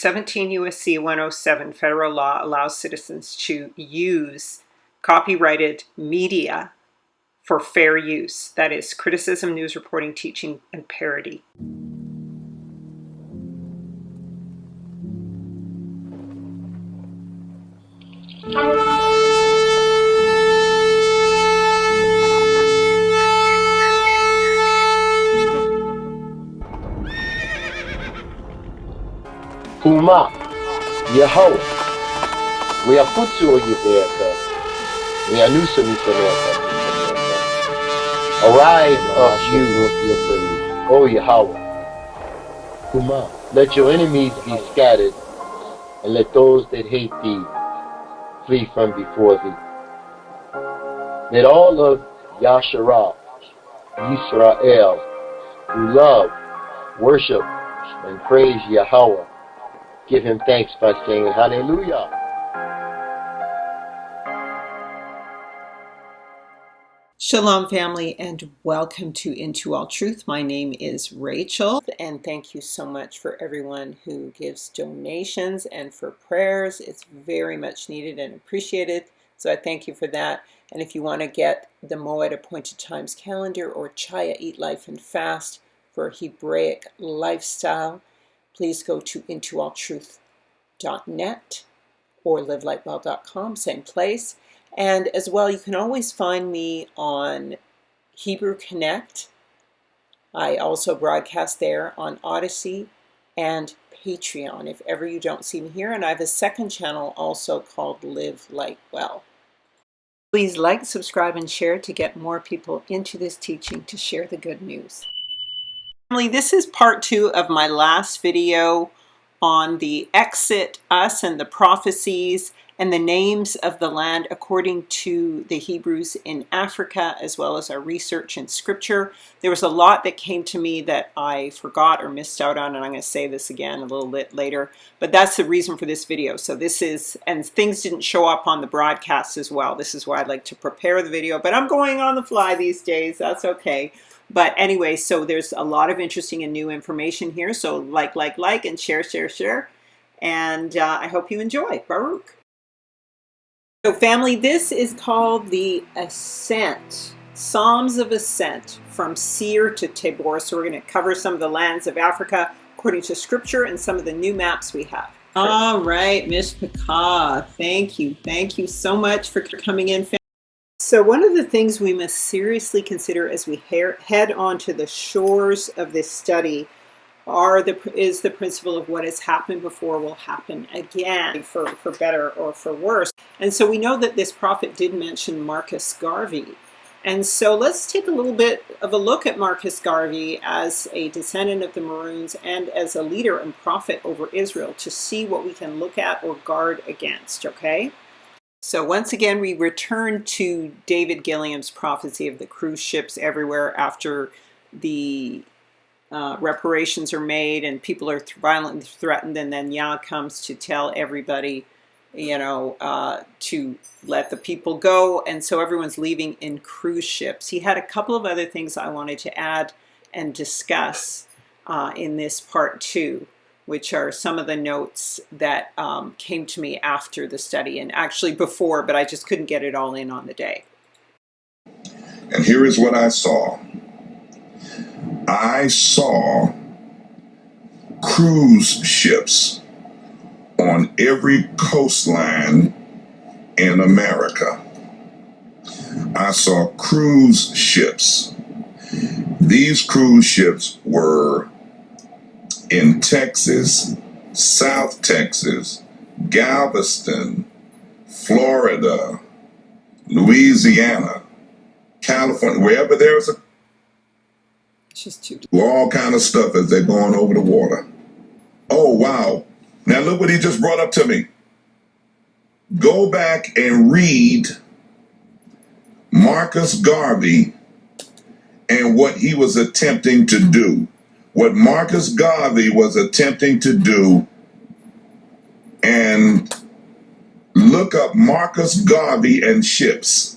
17 U.S.C. 107 federal law allows citizens to use copyrighted media for fair use. That is criticism, news reporting, teaching, and parody. Huma, Yah'S, Weaputuoyibeka, Weanusumisaneka, arise up you, O Yahweh. Huma, let your enemies be scattered, and let those that hate thee flee from before thee. Let all of Yasharah, Yisrael, who love, worship, and praise Yahweh, give him thanks by saying hallelujah. Shalom family, and welcome to Into All Truth. My name is Rachel, and thank you so much for everyone who gives donations and for prayers. It's very much needed and appreciated, so I thank you for that. And if you want to get the Moed Appointed Times calendar or Chaya Eat Life and Fast for Hebraic lifestyle, please go to intoalltruth.net or livelightwell.com, same place. And as well, you can always find me on Hebrew Connect. I also broadcast there on Odyssey and Patreon if ever you don't see me here. And I have a second channel also called Live Light Well. Please like, subscribe, and share to get more people into this teaching to share the good news. Family, this is part 2 of my last video on the exit, us, and the prophecies and the names of the land according to the Hebrews in Africa, as well as our research in Scripture. There was a lot that came to me that I forgot or missed out on, and I'm going to say this again a little bit later, but that's the reason for this video. So this is, and things didn't show up on the broadcast as well. This is why I'd like to prepare the video, but I'm going on the fly these days. That's okay. But anyway, so there's a lot of interesting and new information here. So like, and share. And I hope you enjoy. Baruch. So family, this is called the Ascent, Psalms of Ascent from Seir to Tabor. So we're going to cover some of the lands of Africa according to Scripture and some of the new maps we have. All right, Miss Pekah, thank you. Thank you so much for coming in, family. So one of the things we must seriously consider as we head on to the shores of this study is the principle of what has happened before will happen again, for better or for worse. And so we know that this prophet did mention Marcus Garvey. And so let's take a little bit of a look at Marcus Garvey as a descendant of the Maroons and as a leader and prophet over Israel to see what we can look at or guard against, okay? So once again, we return to David Gilliam's prophecy of the cruise ships everywhere after the reparations are made and people are violently threatened, and then Yah comes to tell everybody, to let the people go, and so everyone's leaving in cruise ships. He had a couple of other things I wanted to add and discuss in this part 2, which are some of the notes that came to me after the study, and actually before, but I just couldn't get it all in on the day. And here is what I saw. I saw cruise ships on every coastline in America. I saw cruise ships. These cruise ships were in Texas, South Texas, Galveston, Florida, Louisiana, California, wherever there's a all kind of stuff as they're going over the water. Oh, wow. Now look what he just brought up to me. Go back and read Marcus Garvey and what he was attempting to do. What Marcus Garvey was attempting to do, and look up Marcus Garvey and ships.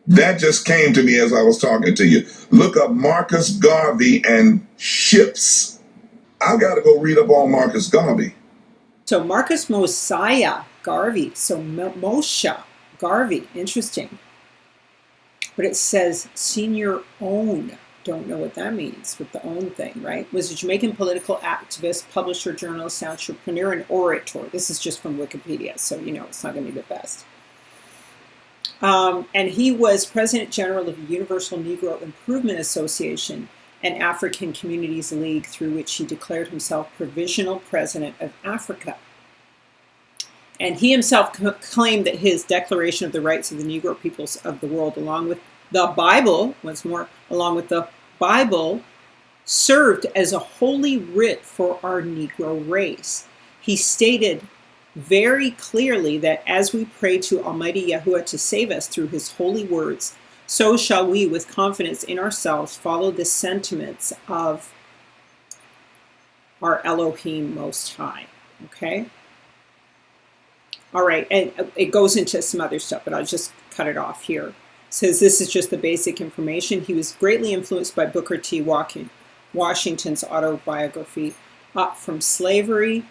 That just came to me as I was talking to you. Look up Marcus Garvey and ships. I got to go read up on Marcus Garvey. So Marcus Mosiah Garvey. So Moshe Garvey. Interesting. But it says senior own. Don't know what that means with the own thing, right? Was a Jamaican political activist, publisher, journalist, entrepreneur, and orator. This is just from Wikipedia, so you know it's not going to be the best. And he was President General of the Universal Negro Improvement Association and African Communities League, through which he declared himself Provisional President of Africa. And he himself claimed that his Declaration of the Rights of the Negro Peoples of the World, along with the Bible, served as a holy writ for our Negro race. He stated very clearly that as we pray to Almighty Yahuwah to save us through his holy words, so shall we, with confidence in ourselves, follow the sentiments of our Elohim Most High. Okay? All right, and it goes into some other stuff, but I'll just cut it off here. It says this is just the basic information. He was greatly influenced by Booker T. Washington's autobiography, Up from Slavery,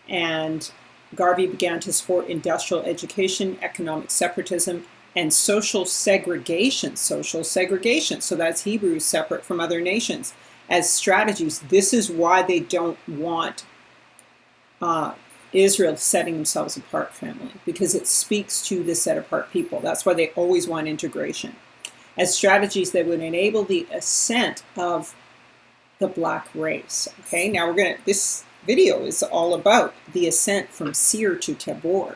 and Garvey began to support industrial education, economic separatism, and social segregation. Social segregation, so that's Hebrews separate from other nations, as strategies. This is why they don't want Israel setting themselves apart, family, because it speaks to the set apart people. That's why they always want integration. As strategies that would enable the ascent of the black race. Okay, now this video is all about the ascent from Seir to Tabor.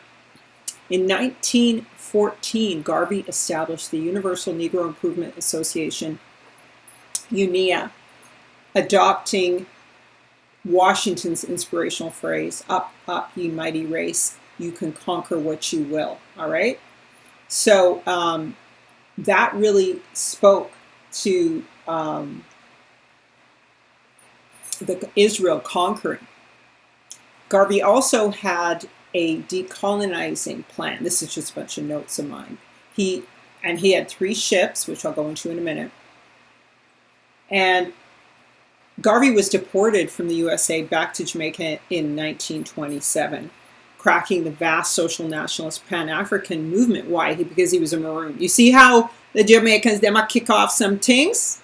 In 1914, Garvey established the Universal Negro Improvement Association, UNIA, adopting Washington's inspirational phrase, up, up, ye mighty race, you can conquer what you will. All right? So that really spoke to the Israel conquering. Garvey also had a decolonizing plan. This is just a bunch of notes of mine. He had 3 ships, which I'll go into in a minute. And Garvey was deported from the USA back to Jamaica in 1927, cracking the vast social nationalist Pan-African movement. Why? Because he was a Maroon. You see how the Jamaicans, they might kick off some things,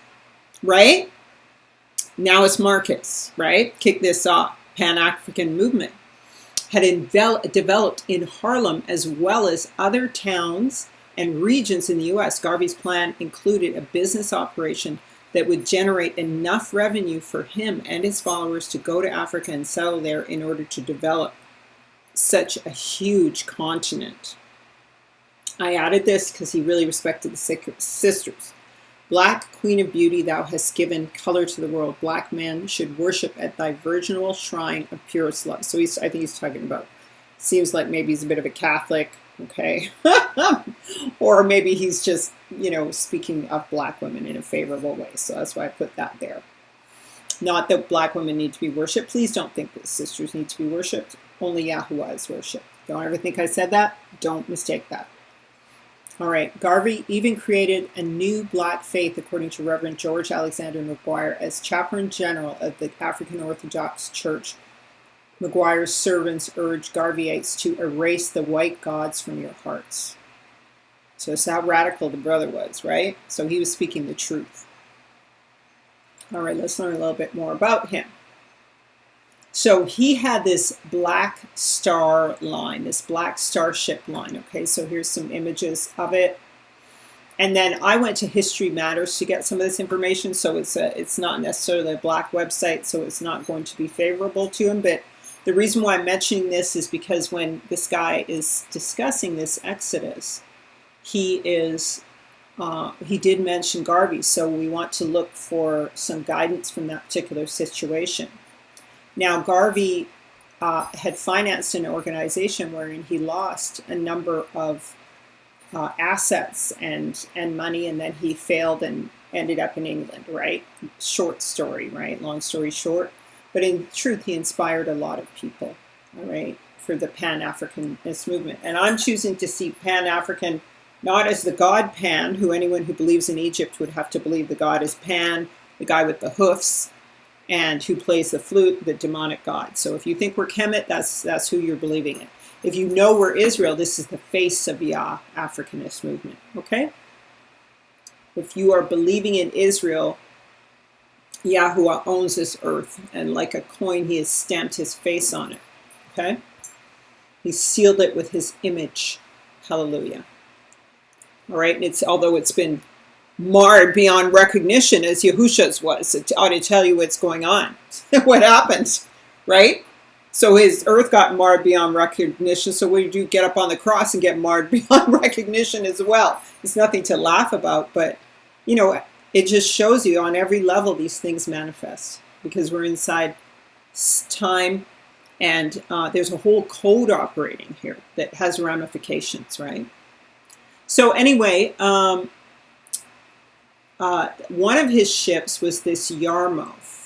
right? Now it's Marcus, right? Kick this off. Pan-African movement had developed in Harlem as well as other towns and regions in the U.S. Garvey's plan included a business operation that would generate enough revenue for him and his followers to go to Africa and settle there in order to develop such a huge continent. I added this because he really respected the sisters. Black Queen of Beauty, thou hast given color to the world. Black man should worship at thy virginal shrine of purest love. So I think he's talking about, seems like maybe he's a bit of a Catholic, okay? Or maybe he's just, speaking of black women in a favorable way. So that's why I put that there. Not that black women need to be worshipped. Please don't think that sisters need to be worshipped. Only Yahuwah is worshipped. Don't ever think I said that. Don't mistake that. All right, Garvey even created a new black faith, according to Reverend George Alexander McGuire, as chaplain general of the African Orthodox Church. McGuire's servants urged Garveyites to erase the white gods from your hearts. So it's how radical the brother was, right? So he was speaking the truth. All right, let's learn a little bit more about him. So he had this black star line, this black starship line. Okay, so here's some images of it. And then I went to History Matters to get some of this information. So it's not necessarily a black website, so it's not going to be favorable to him. But the reason why I'm mentioning this is because when this guy is discussing this Exodus, he did mention Garvey. So we want to look for some guidance from that particular situation. Now, Garvey had financed an organization wherein he lost a number of assets and money, and then he failed and ended up in England, right? Short story, right? Long story short. But in truth, he inspired a lot of people, all right, for the Pan-Africanist movement. And I'm choosing to see Pan-African not as the god Pan, who anyone who believes in Egypt would have to believe the god is Pan, the guy with the hoofs, and who plays the flute, the demonic god. So if you think we're Kemet, that's who you're believing in. If you know we're Israel, this is the face of Yah Africanist movement, okay? If you are believing in Israel, Yahuwah owns this earth, and like a coin, he has stamped his face on it, okay? He sealed it with his image. Hallelujah. All right, and although it's been marred beyond recognition as Yahusha's was, it ought to tell you what's going on, what happens, right? So his earth got marred beyond recognition, so we do get up on the cross and get marred beyond recognition as well. It's nothing to laugh about, but, you know, it just shows you on every level these things manifest, because we're inside time, and there's a whole code operating here that has ramifications, right? So anyway, one of his ships was this Yarmouth.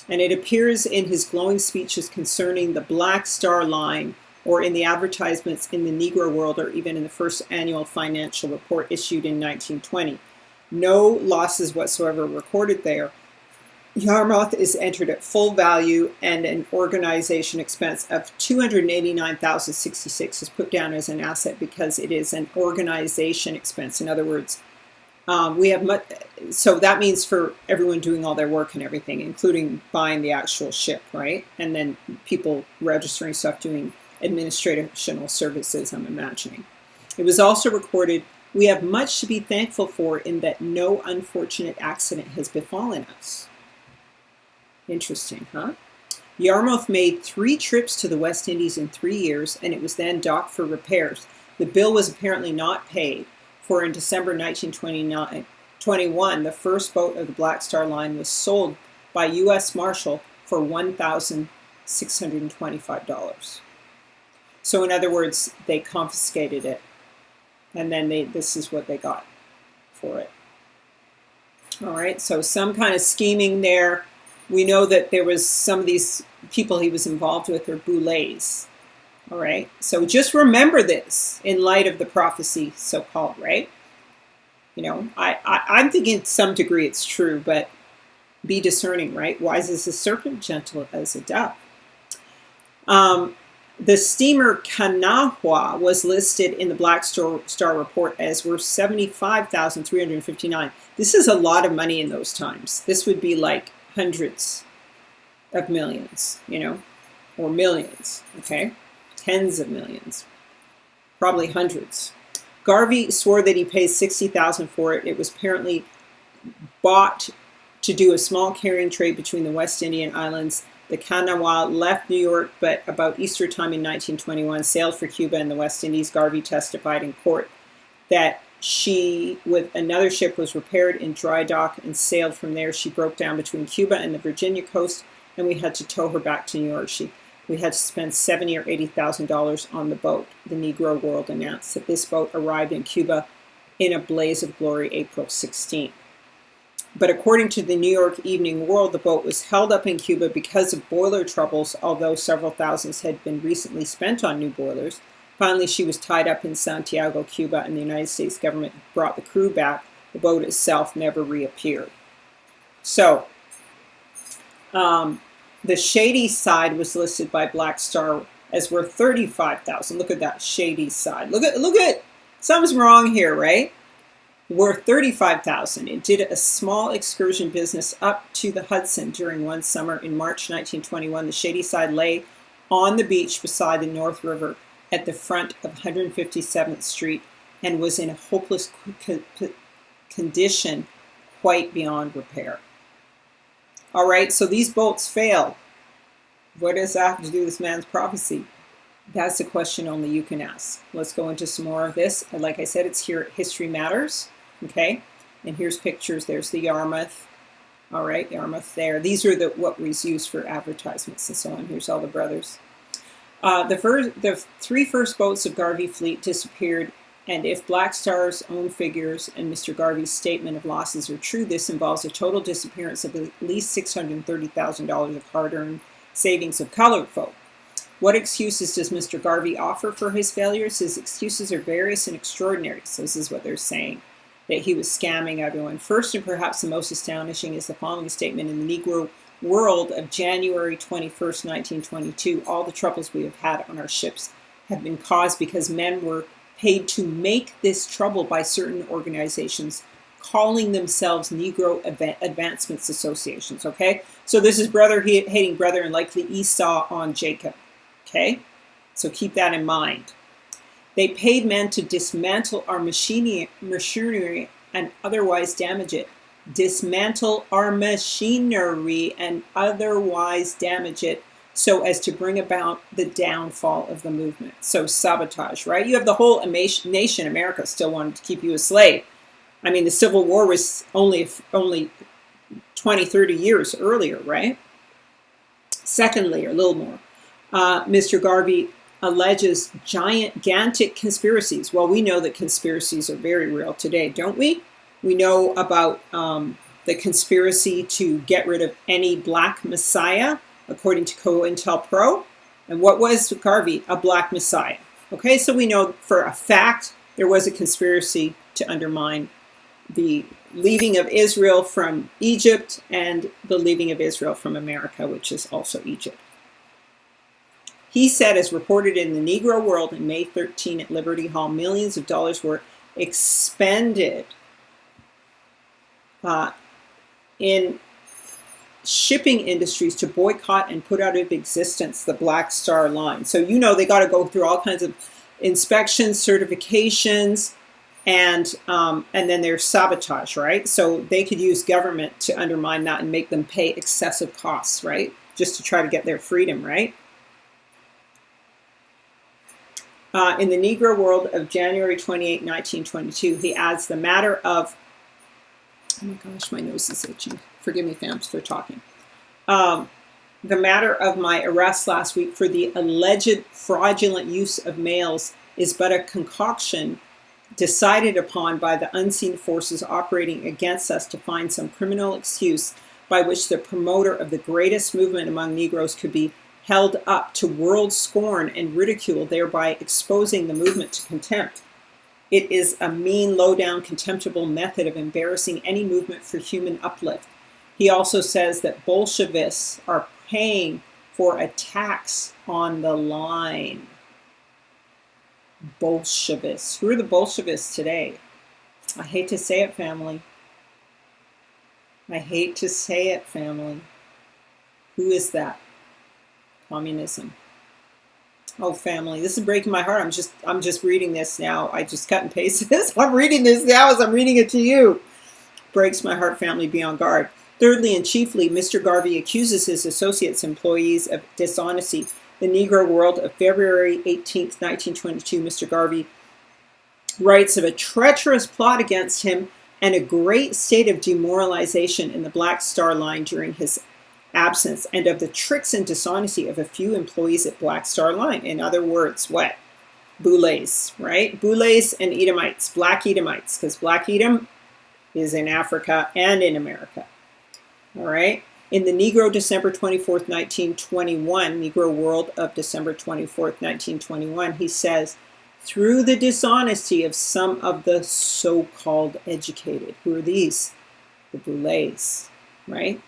And it appears in his glowing speeches concerning the Black Star Line, or in the advertisements in the Negro World, or even in the first annual financial report issued in 1920. No losses whatsoever recorded there. Yarmouth is entered at full value, and an organization expense of $289,066 is put down as an asset because it is an organization expense. In other words, we have much, so that means for everyone doing all their work and everything, including buying the actual ship, right? And then people registering stuff, doing administrational services, I'm imagining. It was also recorded, we have much to be thankful for in that no unfortunate accident has befallen us. Interesting, huh? Yarmouth made 3 trips to the West Indies in 3 years, and it was then docked for repairs. The bill was apparently not paid. For in December 1921, the first boat of the Black Star Line was sold by U.S. Marshal for $1,625. So in other words, they confiscated it, and then this is what they got for it. All right, so some kind of scheming there. We know that there was some of these people he was involved with are boulets. All right, so just remember this in light of the prophecy, so-called, right? You know, I'm thinking to some degree it's true, but be discerning, right? Wise as a serpent, gentle as a dove. The steamer Kanawha was listed in the Black Star report as worth $75,359. This is a lot of money in those times. This would be like hundreds of millions, you know, or millions, okay? Tens of millions, probably hundreds. Garvey swore that he paid $60,000 for it. It was apparently bought to do a small carrying trade between the West Indian islands. The Kanawha left New York, but about Easter time in 1921, sailed for Cuba and the West Indies. Garvey testified in court that she, with another ship, was repaired in dry dock and sailed from there. She broke down between Cuba and the Virginia coast, and we had to tow her back to New York. We had to spend $70,000 or $80,000 on the boat. The Negro World announced that this boat arrived in Cuba in a blaze of glory April 16th. But according to the New York Evening World, the boat was held up in Cuba because of boiler troubles, although several thousands had been recently spent on new boilers. Finally, she was tied up in Santiago, Cuba, and the United States government brought the crew back. The boat itself never reappeared. So, the shady side was listed by Black Star as worth $35,000. Look at that shady side. Look at something's wrong here, right? Worth $35,000. It did a small excursion business up to the Hudson during one summer in March 1921. The shady side lay on the beach beside the North River at the front of 157th Street and was in a hopeless condition, quite beyond repair. All right, so these boats failed. What does that have to do with this man's prophecy? That's a question only you can ask. Let's go into some more of this. And like I said, it's here at History Matters, okay? And here's pictures. There's the Yarmouth. All right, Yarmouth there. These are what was used for advertisements and so on. Here's all the brothers. The 3 first boats of Garvey fleet disappeared, and if Black Star's own figures and Mr. Garvey's statement of losses are true, this involves a total disappearance of at least $630,000 of hard-earned savings of colored folk. What excuses does Mr. Garvey offer for his failures? His excuses are various and extraordinary. So this is what they're saying, that he was scamming everyone. First, and perhaps the most astonishing, is the following statement in the Negro world of January 21st, 1922, all the troubles we have had on our ships have been caused because men were paid to make this trouble by certain organizations calling themselves Negro Advancements Associations, okay? So this is brother hating brother and likely Esau on Jacob, okay? So keep that in mind. They paid men to dismantle our machinery and otherwise damage it. Dismantle our machinery and otherwise damage it so as to bring about the downfall of the movement. So sabotage, right? You have the whole nation, America, still wanted to keep you a slave. I mean, the Civil War was only 20, 30 years earlier, right? Secondly, or a little more, Mr. Garvey alleges gigantic conspiracies. Well, we know that conspiracies are very real today, don't we? We know about the conspiracy to get rid of any black messiah, according to COINTELPRO. And what was Garvey? A black messiah. Okay, so we know for a fact there was a conspiracy to undermine the leaving of Israel from Egypt and the leaving of Israel from America, which is also Egypt. He said, as reported in the Negro World in May 13 at Liberty Hall, millions of dollars were expended in shipping industries to boycott and put out of existence the Black Star Line. So you know they got to go through all kinds of inspections, certifications, and then there's sabotage, right? So they could use government to undermine that and make them pay excessive costs, right? Just to try to get their freedom, right? In the Negro World of January 28, 1922, he adds the matter of, oh my gosh, my nose is itching. Forgive me, fams, for talking. The matter of my arrest last week for the alleged fraudulent use of males is but a concoction decided upon by the unseen forces operating against us to find some criminal excuse by which the promoter of the greatest movement among Negroes could be held up to world scorn and ridicule, thereby exposing the movement to contempt. It is a mean, low-down, contemptible method of embarrassing any movement for human uplift. He also says that Bolshevists are paying for attacks on the line. Bolshevists. Who are the Bolshevists today? I hate to say it, family. I hate to say it, family. Who is that? Communism. Oh, family, this is breaking my heart. I'm just reading this now. I just cut and pasted this. I'm reading this now as I'm reading it to you. Breaks my heart, family. Be on guard. Thirdly and chiefly, Mr. Garvey accuses his associates, employees of dishonesty. The Negro World of February 18th, 1922, Mr. Garvey writes of a treacherous plot against him and a great state of demoralization in the Black Star Line during his absence, and of the tricks and dishonesty of a few employees at Black Star Line. In other words, what? Boulets, right? Boulets and Edomites, Black Edomites, because Black Edom is in Africa and in America. All right? In the Negro, December 24th, 1921, Negro World of December 24th, 1921, he says, through the dishonesty of some of the so-called educated. Who are these? The Boulets, right?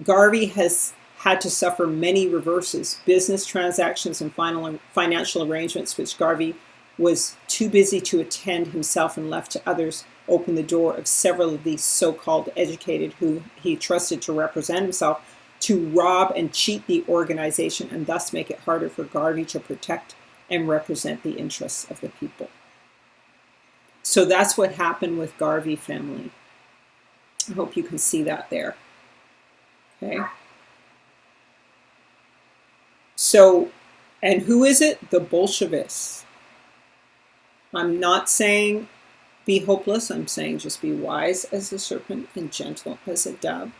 Garvey has had to suffer many reverses, business transactions and financial arrangements, which Garvey was too busy to attend himself and left to others, opened the door of several of these so-called educated who he trusted to represent himself to rob and cheat the organization and thus make it harder for Garvey to protect and represent the interests of the people. So that's what happened with Garvey, family. I hope you can see that there. Okay. So, and who is it? The Bolshevists. I'm not saying be hopeless. I'm saying just be wise as a serpent and gentle as a dove.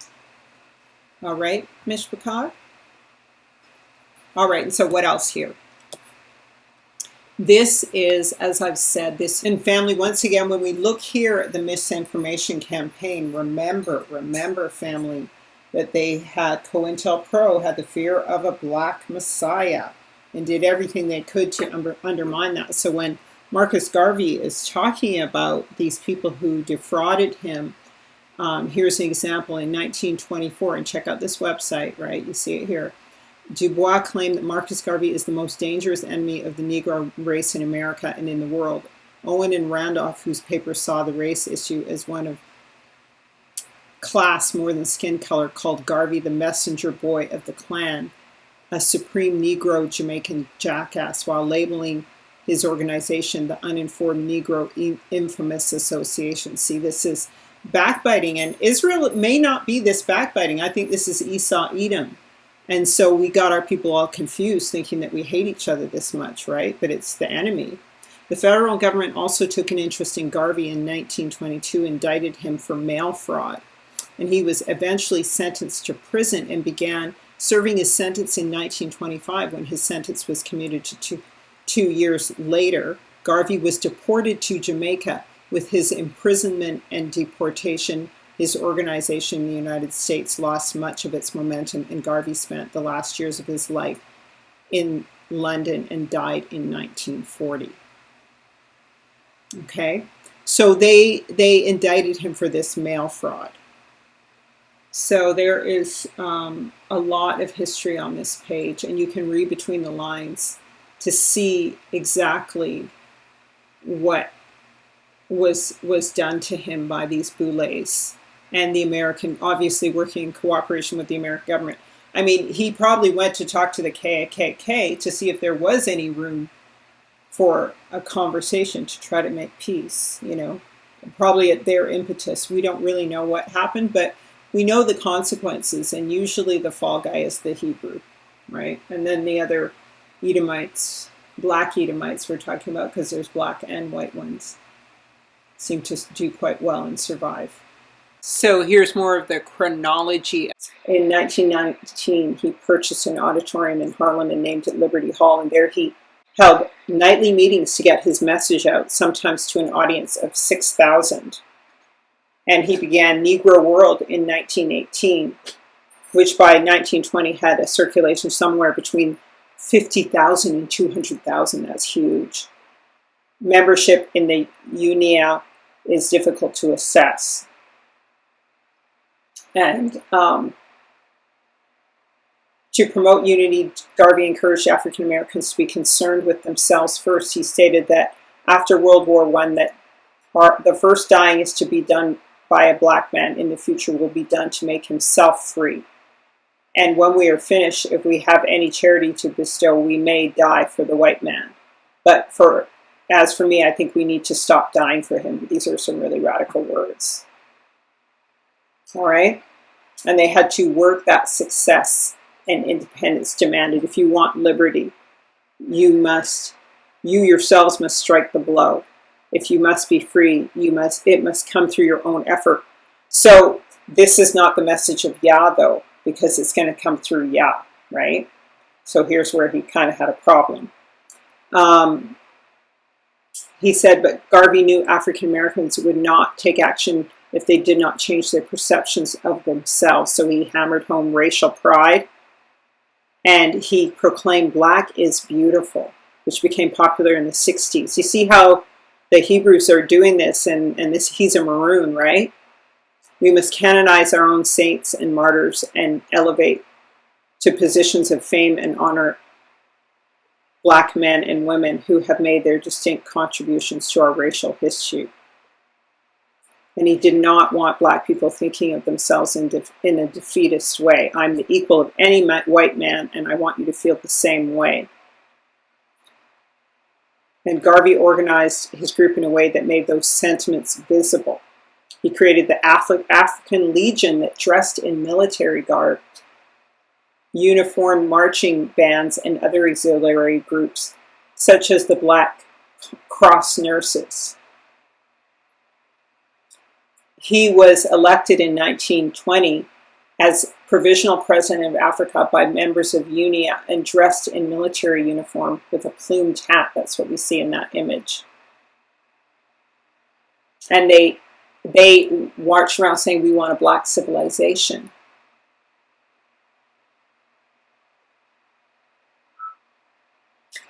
All right, Mishpachah? All right, and so what else here? This is, as I've said, this in family, once again, when we look here at the misinformation campaign, remember, family, that they had, COINTELPRO had the fear of a black messiah and did everything they could to undermine that. So when Marcus Garvey is talking about these people who defrauded him, Here's an example in 1924, and check out this website, right? You see it here. Du Bois claimed that Marcus Garvey is the most dangerous enemy of the Negro race in America and in the world. Owen and Randolph, whose paper saw the race issue as one of class more than skin color, called Garvey the messenger boy of the Klan, a supreme Negro Jamaican jackass, while labeling his organization the Uninformed Negro Infamous Association. See, this is backbiting, and Israel may not be this backbiting. I think this is Esau Edom. And so we got our people all confused, thinking that we hate each other this much, right? But it's the enemy. The federal government also took an interest in Garvey in 1922, indicted him for mail fraud. And he was eventually sentenced to prison and began serving his sentence in 1925 when his sentence was commuted to two years later. Garvey was deported to Jamaica. With his imprisonment and deportation, his organization in the United States lost much of its momentum, and Garvey spent the last years of his life in London and died in 1940. Okay, so they indicted him for this mail fraud. So there is a lot of history on this page, and you can read between the lines to see exactly what was done to him by these boulets and the American, obviously working in cooperation with the American government. I mean, he probably went to talk to the KKK to see if there was any room for a conversation to try to make peace, you know, probably at their impetus. We don't really know what happened, but we know the consequences, and usually the fall guy is the Hebrew, right? And then the other Edomites, black Edomites we're talking about, because there's black and white ones, seem to do quite well and survive. So here's more of the chronology. In 1919, he purchased an auditorium in Harlem and named it Liberty Hall, and there he held nightly meetings to get his message out, sometimes to an audience of 6,000. And he began Negro World in 1918, which by 1920 had a circulation somewhere between 50,000 and 200,000. That's huge. Membership in the UNIA is difficult to assess. And to promote unity, Garvey encouraged African Americans to be concerned with themselves first. He stated that after World War I, that the first dying is to be done by a black man in the future will be done to make himself free. And when we are finished, if we have any charity to bestow, we may die for the white man. But as for me, I think we need to stop dying for him. These are some really radical words. All right? And they had to work that success and independence demanded. If you want liberty, you yourselves must strike the blow. If you must be free, it must come through your own effort. So this is not the message of Yah, though, because it's going to come through Yah, right? So here's where he kind of had a problem. He said, but Garvey knew African Americans would not take action if they did not change their perceptions of themselves. So he hammered home racial pride, and he proclaimed black is beautiful, which became popular in the 60s. You see how the Hebrews are doing this, and he's a maroon, right? We must canonize our own saints and martyrs and elevate to positions of fame and honor black men and women who have made their distinct contributions to our racial history. And he did not want black people thinking of themselves in a defeatist way. I'm the equal of any white man, and I want you to feel the same way. And Garvey organized his group in a way that made those sentiments visible. He created the African Legion that dressed in military garb, uniformed marching bands, and other auxiliary groups, such as the Black Cross Nurses. He was elected in 1920 as provisional president of Africa by members of UNIA and dressed in military uniform with a plumed hat. That's what we see in that image. And they marched around saying, we want a black civilization.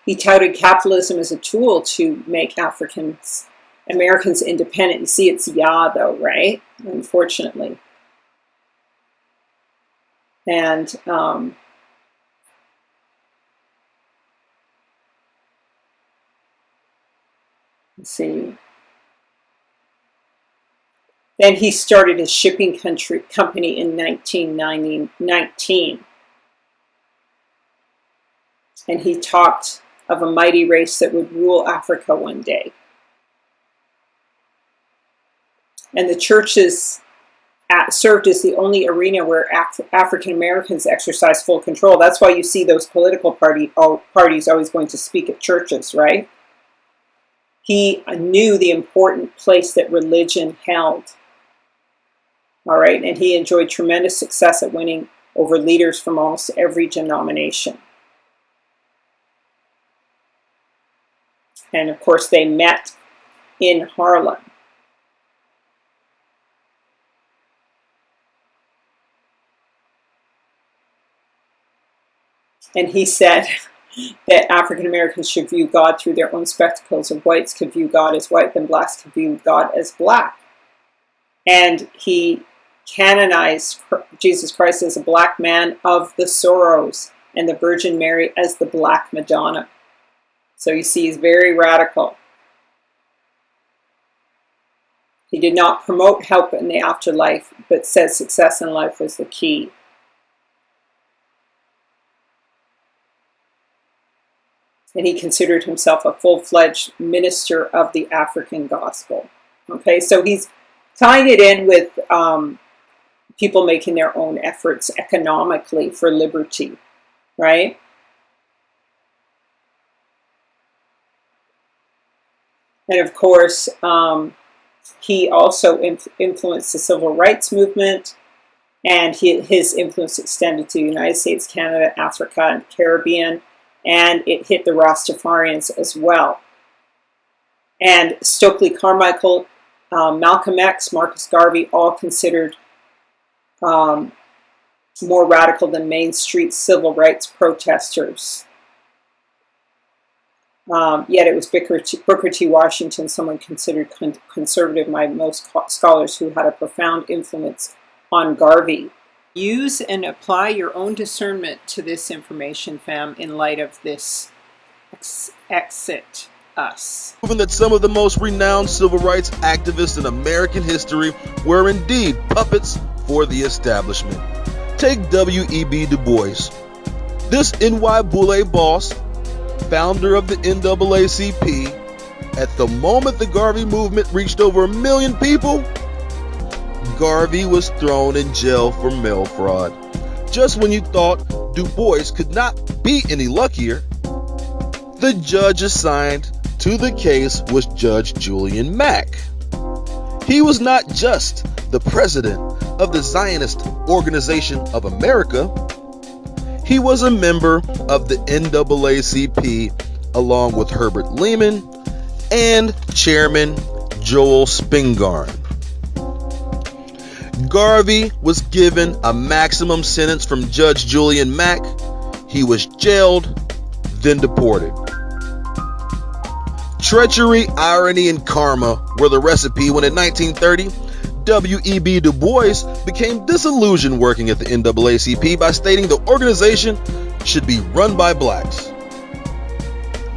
He touted capitalism as a tool to make Americans independent. You see, it's Yah, though, right? unfortunately. And let's see. Then he started a shipping company in 1919. And he talked of a mighty race that would rule Africa one day. And the churches served as the only arena where African Americans exercised full control. That's why you see those political parties always going to speak at churches, right? He knew the important place that religion held. All right, and he enjoyed tremendous success at winning over leaders from almost every denomination. And of course, they met in Harlem. And he said that African Americans should view God through their own spectacles, and whites could view God as white, and blacks could view God as black. And he canonized Jesus Christ as a black man of the sorrows, and the Virgin Mary as the Black Madonna. So you see, he's very radical. He did not promote help in the afterlife, but said success in life was the key. And he considered himself a full-fledged minister of the African gospel. Okay, so he's tying it in with people making their own efforts economically for liberty, right? And of course, he also influenced the civil rights movement, and his influence extended to the United States, Canada, Africa, and the Caribbean, and it hit the Rastafarians as well. And Stokely Carmichael, Malcolm X, Marcus Garvey, all considered more radical than Main Street civil rights protesters. Yet it was Booker T. Washington, someone considered conservative by most scholars, who had a profound influence on Garvey. Use and apply your own discernment to this information, fam, in light of this exit us. Proven that some of the most renowned civil rights activists in American history were indeed puppets for the establishment. Take W.E.B. Du Bois. This NY Boule boss, founder of the NAACP, at the moment the Garvey movement reached over 1 million people, Garvey was thrown in jail for mail fraud. Just when you thought Du Bois could not be any luckier, the judge assigned to the case was Judge Julian Mack. He was not just the president of the Zionist Organization of America, he was a member of the NAACP along with Herbert Lehman and Chairman Joel Spingarn. Garvey was given a maximum sentence from Judge Julian Mack. He was jailed, then deported. Treachery, irony, and karma were the recipe when in 1930, W.E.B. Du Bois became disillusioned working at the NAACP by stating the organization should be run by blacks.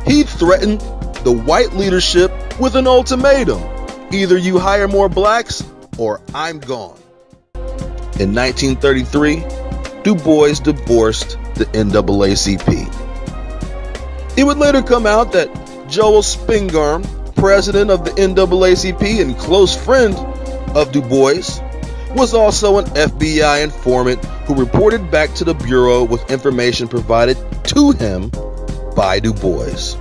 He threatened the white leadership with an ultimatum: either you hire more blacks or I'm gone. In 1933, Du Bois divorced the NAACP. It would later come out that Joel Spingarn, president of the NAACP and close friend of Du Bois, was also an FBI informant who reported back to the Bureau with information provided to him by Du Bois.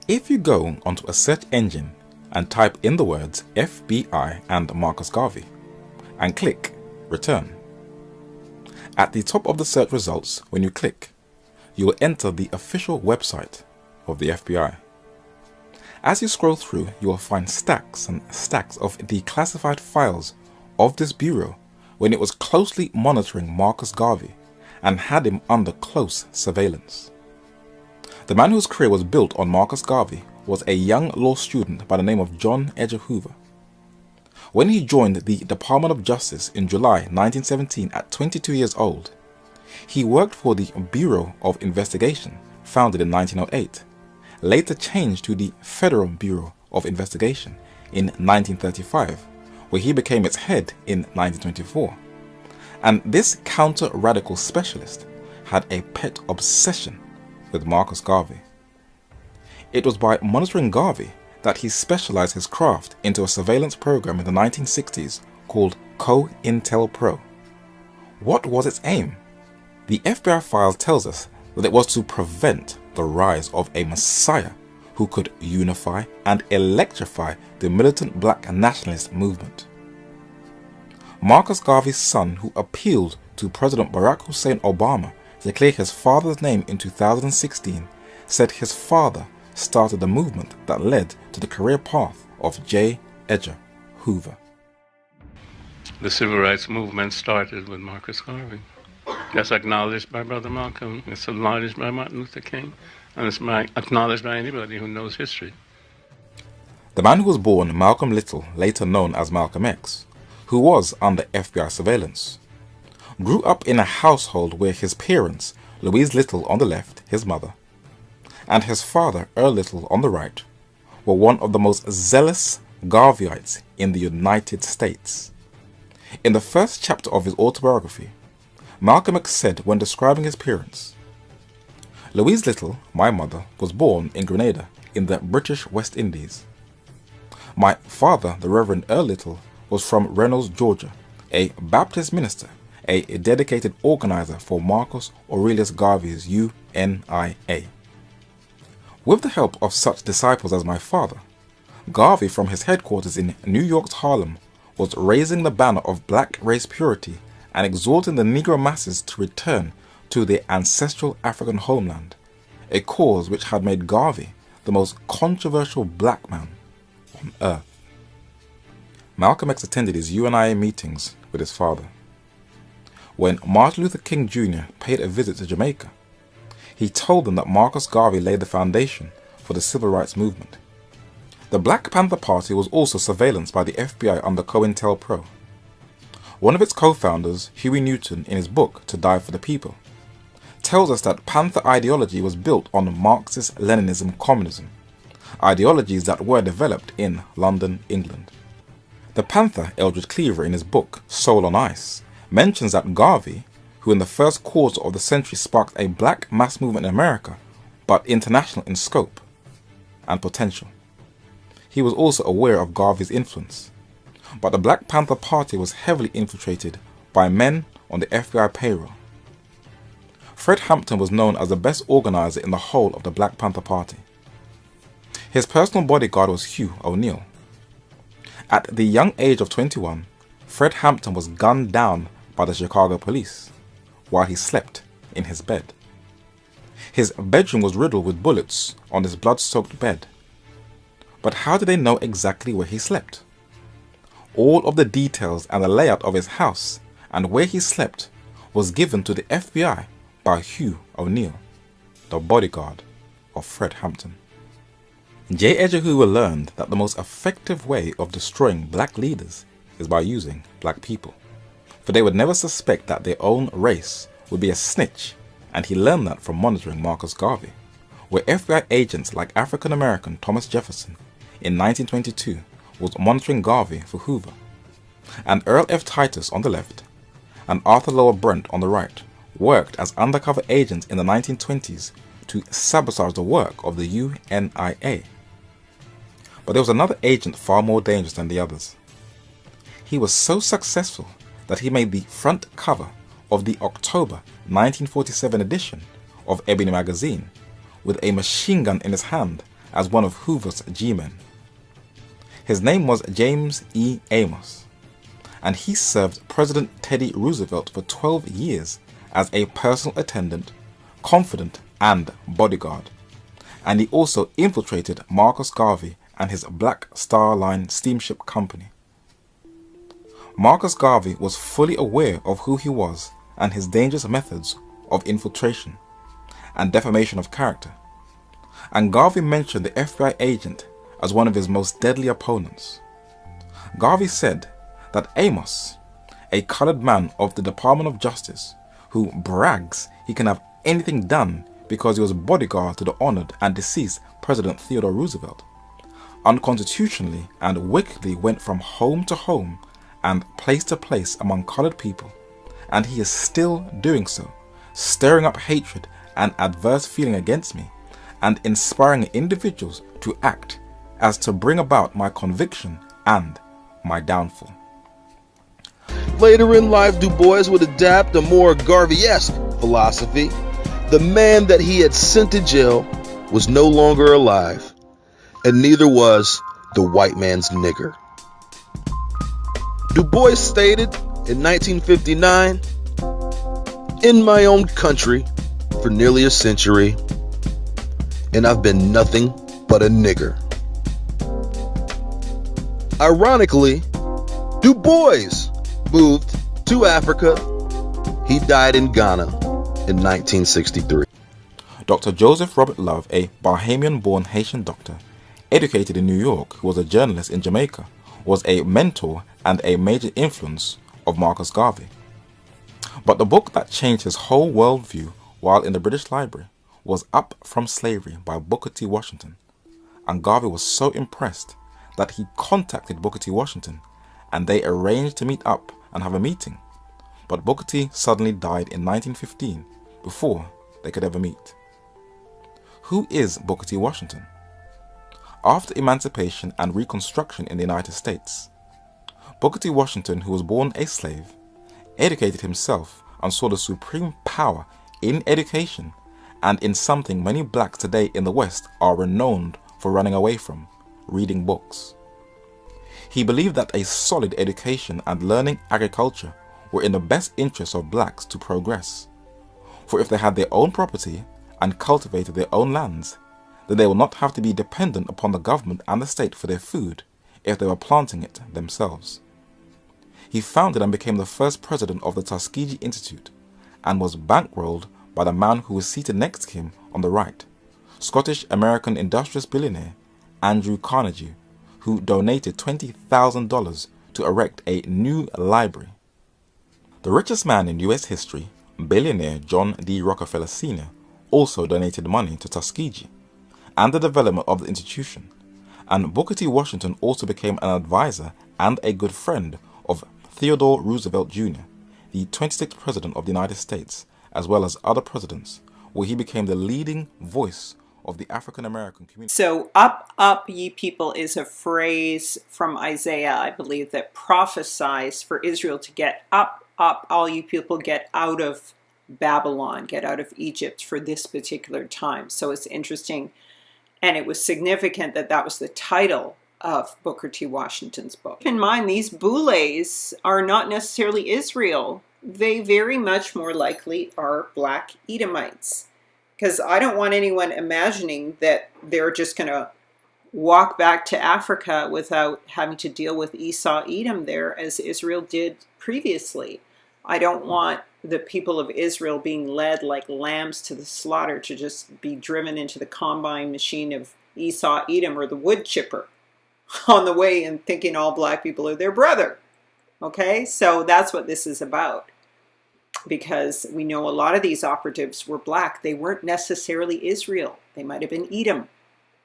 If you go onto a search engine and type in the words FBI and Marcus Garvey and click return, at the top of the search results, when you click, you will enter the official website of the FBI. As you scroll through, you will find stacks and stacks of the classified files of this bureau when it was closely monitoring Marcus Garvey and had him under close surveillance. The man whose career was built on Marcus Garvey was a young law student by the name of John Edgar Hoover. when he joined the Department of Justice in July 1917 at 22 years old. He worked for the Bureau of Investigation, founded in 1908, later changed to the Federal Bureau of Investigation in 1935, where he became its head in 1924. And this counter-radical specialist had a pet obsession with Marcus Garvey. It was by monitoring Garvey that he specialized his craft into a surveillance program in the 1960s called COINTELPRO. What was its aim? The FBI file tells us that it was to prevent the rise of a messiah who could unify and electrify the militant black nationalist movement. Marcus Garvey's son, who appealed to President Barack Hussein Obama to clear his father's name in 2016, said his father started the movement that led to the career path of J. Edgar Hoover. The civil rights movement started with Marcus Garvey. That's acknowledged by Brother Malcolm, it's acknowledged by Martin Luther King, and it's acknowledged by anybody who knows history. The man who was born Malcolm Little, later known as Malcolm X, who was under FBI surveillance, grew up in a household where his parents, Louise Little on the left, his mother, and his father, Earl Little, on the right, were one of the most zealous Garveyites in the United States. In the first chapter of his autobiography, Malcolm X said when describing his parents, "Louise Little, my mother, was born in Grenada in the British West Indies. My father, the Reverend Earl Little, was from Reynolds, Georgia, a Baptist minister, a dedicated organizer for Marcus Aurelius Garvey's UNIA. With the help of such disciples as my father, Garvey from his headquarters in New York's Harlem was raising the banner of black race purity and exhorting the Negro masses to return to their ancestral African homeland, a cause which had made Garvey the most controversial black man on earth." Malcolm X attended his UNIA meetings with his father. When Martin Luther King Jr. paid a visit to Jamaica, he told them that Marcus Garvey laid the foundation for the civil rights movement. The Black Panther Party was also surveillanced by the FBI under COINTELPRO. One of its co-founders, Huey Newton, in his book To Die for the People, tells us that Panther ideology was built on Marxist-Leninism communism, ideologies that were developed in London, England. The Panther, Eldridge Cleaver, in his book Soul on Ice, mentions that Garvey, who in the first quarter of the century sparked a black mass movement in America, but international in scope and potential. He was also aware of Garvey's influence, but the Black Panther Party was heavily infiltrated by men on the FBI payroll. Fred Hampton was known as the best organizer in the whole of the Black Panther Party. His personal bodyguard was Hugh O'Neill. At the young age of 21, Fred Hampton was gunned down by the Chicago police while he slept in his bed. His bedroom was riddled with bullets on his blood-soaked bed. But how did they know exactly where he slept? All of the details and the layout of his house and where he slept was given to the FBI by Hugh O'Neill, the bodyguard of Fred Hampton. J. Edgar Hoover learned that the most effective way of destroying black leaders is by using black people, for they would never suspect that their own race would be a snitch, and he learned that from monitoring Marcus Garvey, where FBI agents like African-American Thomas Jefferson in 1922 was monitoring Garvey for Hoover, and Earl F. Titus on the left and Arthur Lower Brent on the right worked as undercover agents in the 1920s to sabotage the work of the UNIA. But there was another agent far more dangerous than the others. He was so successful that he made the front cover of the October 1947 edition of Ebony magazine with a machine gun in his hand as one of Hoover's G-men. His name was James E. Amos, and he served President Teddy Roosevelt for 12 years as a personal attendant, confidant, and bodyguard, and he also infiltrated Marcus Garvey and his Black Star Line steamship company. Marcus Garvey was fully aware of who he was and his dangerous methods of infiltration and defamation of character, and Garvey mentioned the FBI agent as one of his most deadly opponents. Garvey said that Amos, a colored man of the Department of Justice, who brags he can have anything done because he was bodyguard to the honored and deceased President Theodore Roosevelt, unconstitutionally and wickedly went from home to home and place to place among colored people, and he is still doing so, stirring up hatred and adverse feeling against me, and inspiring individuals to act as to bring about my conviction and my downfall. Later in life, Du Bois would adapt a more Garvey'S philosophy. The man that he had sent to jail was no longer alive, and neither was the white man's nigger. Du Bois stated in 1959, "In my own country for nearly a century, and I've been nothing but a nigger." Ironically, Du Bois moved to Africa. He died in Ghana in 1963. Dr. Joseph Robert Love, a Bahamian-born Haitian doctor, educated in New York, who was a journalist in Jamaica, was a mentor and a major influence of Marcus Garvey. But the book that changed his whole worldview while in the British Library was Up From Slavery by Booker T. Washington, and Garvey was so impressed that he contacted Booker T. Washington, and they arranged to meet up and have a meeting. But Booker T suddenly died in 1915 before they could ever meet. Who is Booker T. Washington? After emancipation and Reconstruction in the United States, Booker T. Washington, who was born a slave, educated himself and saw the supreme power in education and in something many blacks today in the West are renowned for running away from: reading books. He believed that a solid education and learning agriculture were in the best interests of blacks to progress. For if they had their own property and cultivated their own lands, then they would not have to be dependent upon the government and the state for their food if they were planting it themselves. He founded and became the first president of the Tuskegee Institute, and was bankrolled by the man who was seated next to him on the right, Scottish-American industrious billionaire Andrew Carnegie, who donated $20,000 to erect a new library. The richest man in US history, billionaire John D. Rockefeller Sr., also donated money to Tuskegee and the development of the institution, and Booker T. Washington also became an advisor and a good friend of Theodore Roosevelt Jr., the 26th President of the United States, as well as other presidents, where he became the leading voice of the African American community. So, up, ye people is a phrase from Isaiah, I believe, that prophesies for Israel to get up, all you people, get out of Babylon, get out of Egypt for this particular time. So it's interesting, and it was significant that that was the title of Booker T. Washington's book. Keep in mind, these Boulets are not necessarily Israel. They very much more likely are black Edomites, because I don't want anyone imagining that they're just going to walk back to Africa without having to deal with Esau Edom there, as Israel did previously. I don't want the people of Israel being led like lambs to the slaughter to just be driven into the combine machine of Esau Edom or the wood chipper on the way and thinking all black people are their brother. Okay, so that's what this is about. Because we know a lot of these operatives were black. They weren't necessarily Israel. They might have been Edom.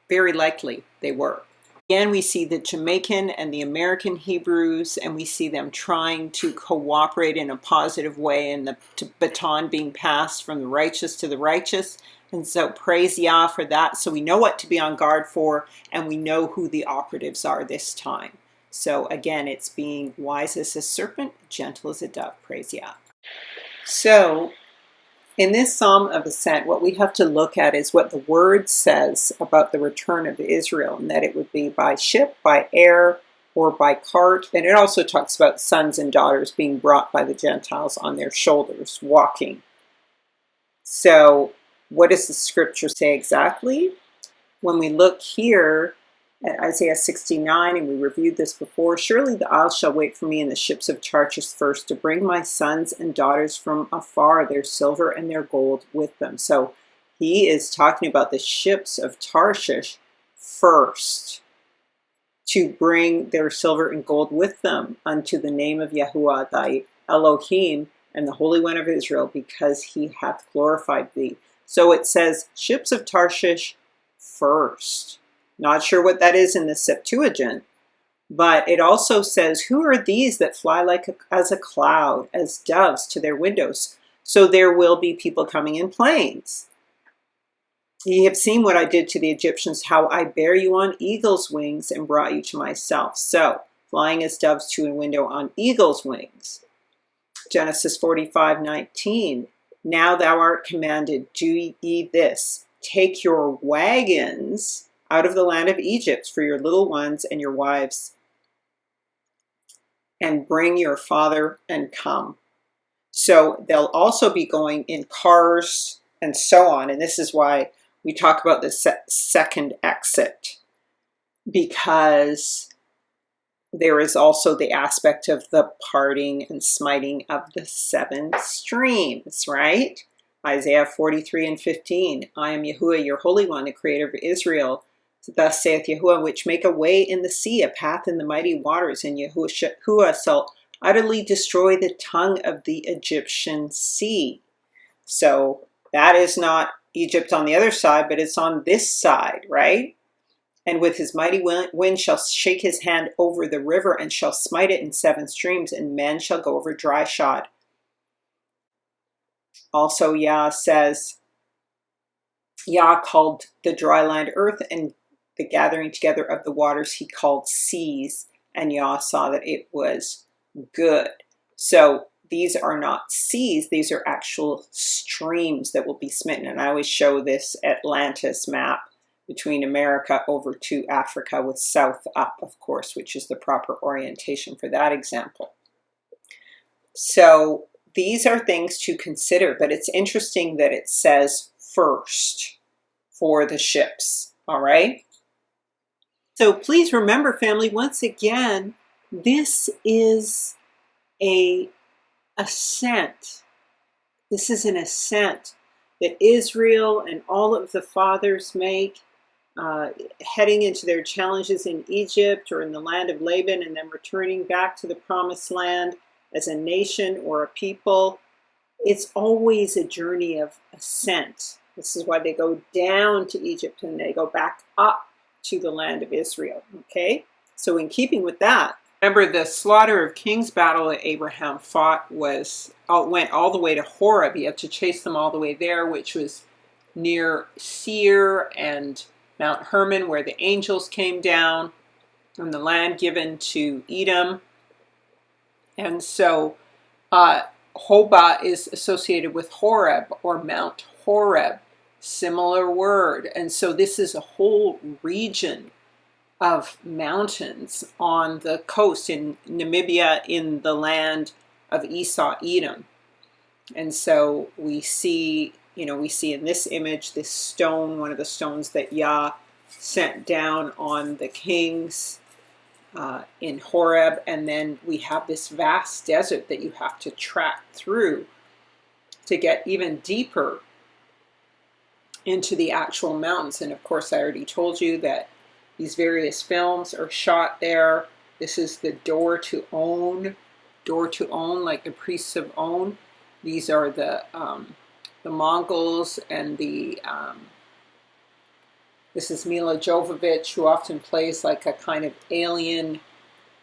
Very likely they were. Again, we see the Jamaican and the American Hebrews, and we see them trying to cooperate in a positive way, and the baton being passed from the righteous to the righteous. And so praise Yah for that. So we know what to be on guard for, and we know who the operatives are this time. So again, it's being wise as a serpent, gentle as a dove. Praise Yah. So in this Psalm of Ascent, what we have to look at is what the Word says about the return of Israel, and that it would be by ship, by air, or by cart. And it also talks about sons and daughters being brought by the Gentiles on their shoulders, walking. So what does the Scripture say exactly? When we look here at Isaiah 69, and we reviewed this before, surely the isles shall wait for me in the ships of Tarshish first, to bring my sons and daughters from afar, their silver and their gold with them. So he is talking about the ships of Tarshish first. to bring their silver and gold with them unto the name of Yahuwah thy Elohim and the Holy One of Israel, because he hath glorified thee. So it says ships of Tarshish first. Not sure what that is in the Septuagint, but it also says, who are these that fly as a cloud, as doves to their windows? So there will be people coming in planes. Ye have seen what I did to the Egyptians, how I bare you on eagle's wings and brought you to myself. So, flying as doves to a window on eagle's wings. Genesis 45:19. Now thou art commanded, do ye this, take your wagons out of the land of Egypt for your little ones and your wives, and bring your father and come. So they'll also be going in cars and so on. And this is why we talk about the second exit, because there is also the aspect of the parting and smiting of the seven streams, right? Isaiah 43:15. I am Yahuwah, your Holy One, the Creator of Israel. Thus saith Yahuwah, which make a way in the sea, a path in the mighty waters, and Yahuwah shall utterly destroy the tongue of the Egyptian sea. So that is not Egypt on the other side, but it's on this side, right? And with his mighty wind shall shake his hand over the river, and shall smite it in seven streams, and men shall go over dry shod. Also Yah says, Yah called the dry land earth, and the gathering together of the waters he called seas, and Yah saw that it was good. So these are not seas, these are actual streams that will be smitten. And I always show this Atlantis map between America over to Africa, with south up, of course, which is the proper orientation for that example. So these are things to consider, but it's interesting that it says first for the ships, all right? So please remember, family, once again, this is an ascent. This is an ascent that Israel and all of the fathers make, heading into their challenges in Egypt or in the land of Laban, and then returning back to the promised land as a nation or a people. It's always a journey of ascent. This is why they go down to Egypt and they go back up to the land of Israel. Okay, so in keeping with that, remember the slaughter of kings battle that Abraham fought went all the way to Horeb. He had to chase them all the way there, which was near Seir and Mount Hermon, where the angels came down, and the land given to Edom. And so Hobah is associated with Horeb, or Mount Horeb, similar word. And so this is a whole region of mountains on the coast in Namibia, in the land of Esau, Edom. And so we see in this image, this stone, one of the stones that Yah sent down on the kings in Horeb. And then we have this vast desert that you have to track through to get even deeper into the actual mountains. And of course, I already told you that these various films are shot there. This is the door to On, like the priests of On. These are the Mongols, and this is Mila Jovovich, who often plays like a kind of alien,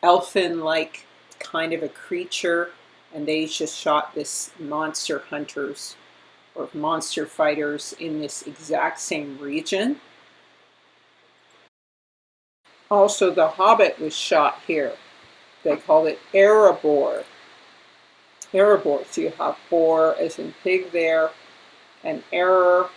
elfin-like kind of a creature. And they just shot this monster hunters or monster fighters in this exact same region. Also, The Hobbit was shot here. They call it Erebor. Erebor. So you have boar as in pig there, and error,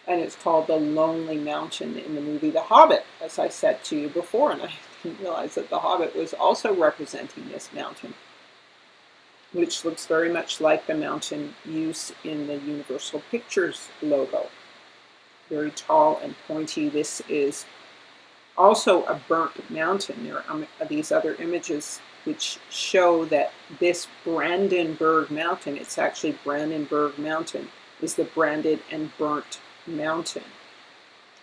and it's called the Lonely Mountain in the movie The Hobbit, as I said to you before, and I didn't realize that The Hobbit was also representing this mountain, which looks very much like the mountain used in the Universal Pictures logo. Very tall and pointy. This is also a burnt mountain. There are these other images which show that this Brandenburg Mountain, it's actually Brandenburg Mountain, is the branded and burnt mountain.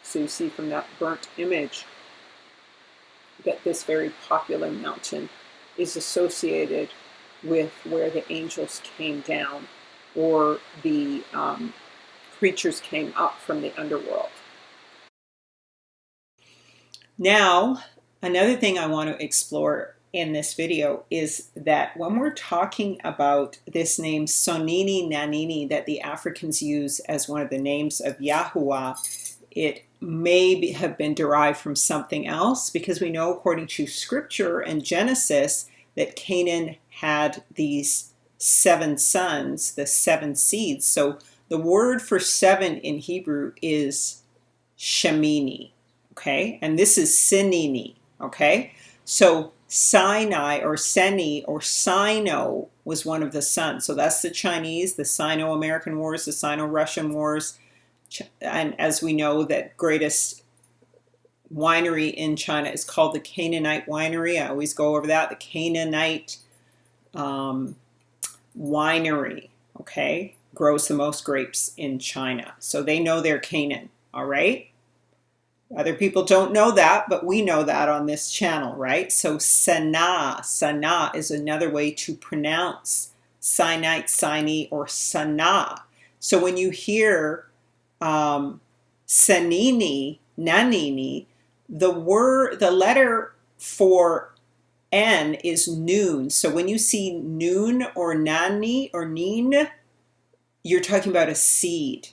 So you see from that burnt image that this very popular mountain is associated with where the angels came down, or the creatures came up from the underworld. Now, another thing I want to explore in this video is that when we're talking about this name Sonnini Nanini that the Africans use as one of the names of Yahuwah, it may have been derived from something else, because we know according to Scripture and Genesis that Canaan had these 7 sons, the 7 seeds. So the word for 7 in Hebrew is Shemini, okay? And this is Sinini, okay? So Sinai or Seni or Sino was one of the sons. So that's the Chinese, the Sino-American Wars, the Sino-Russian Wars. And as we know, that greatest winery in China is called the Canaanite Winery. I always go over that, the Canaanite winery, okay, grows the most grapes in China. So they know they're Canaan, all right? Other people don't know that, but we know that on this channel, right? So Sana is another way to pronounce Sinite, Sini, or Sana. So when you hear Sinini Nanini, the letter for N is noon. So when you see noon or nani or neen, you're talking about a seed.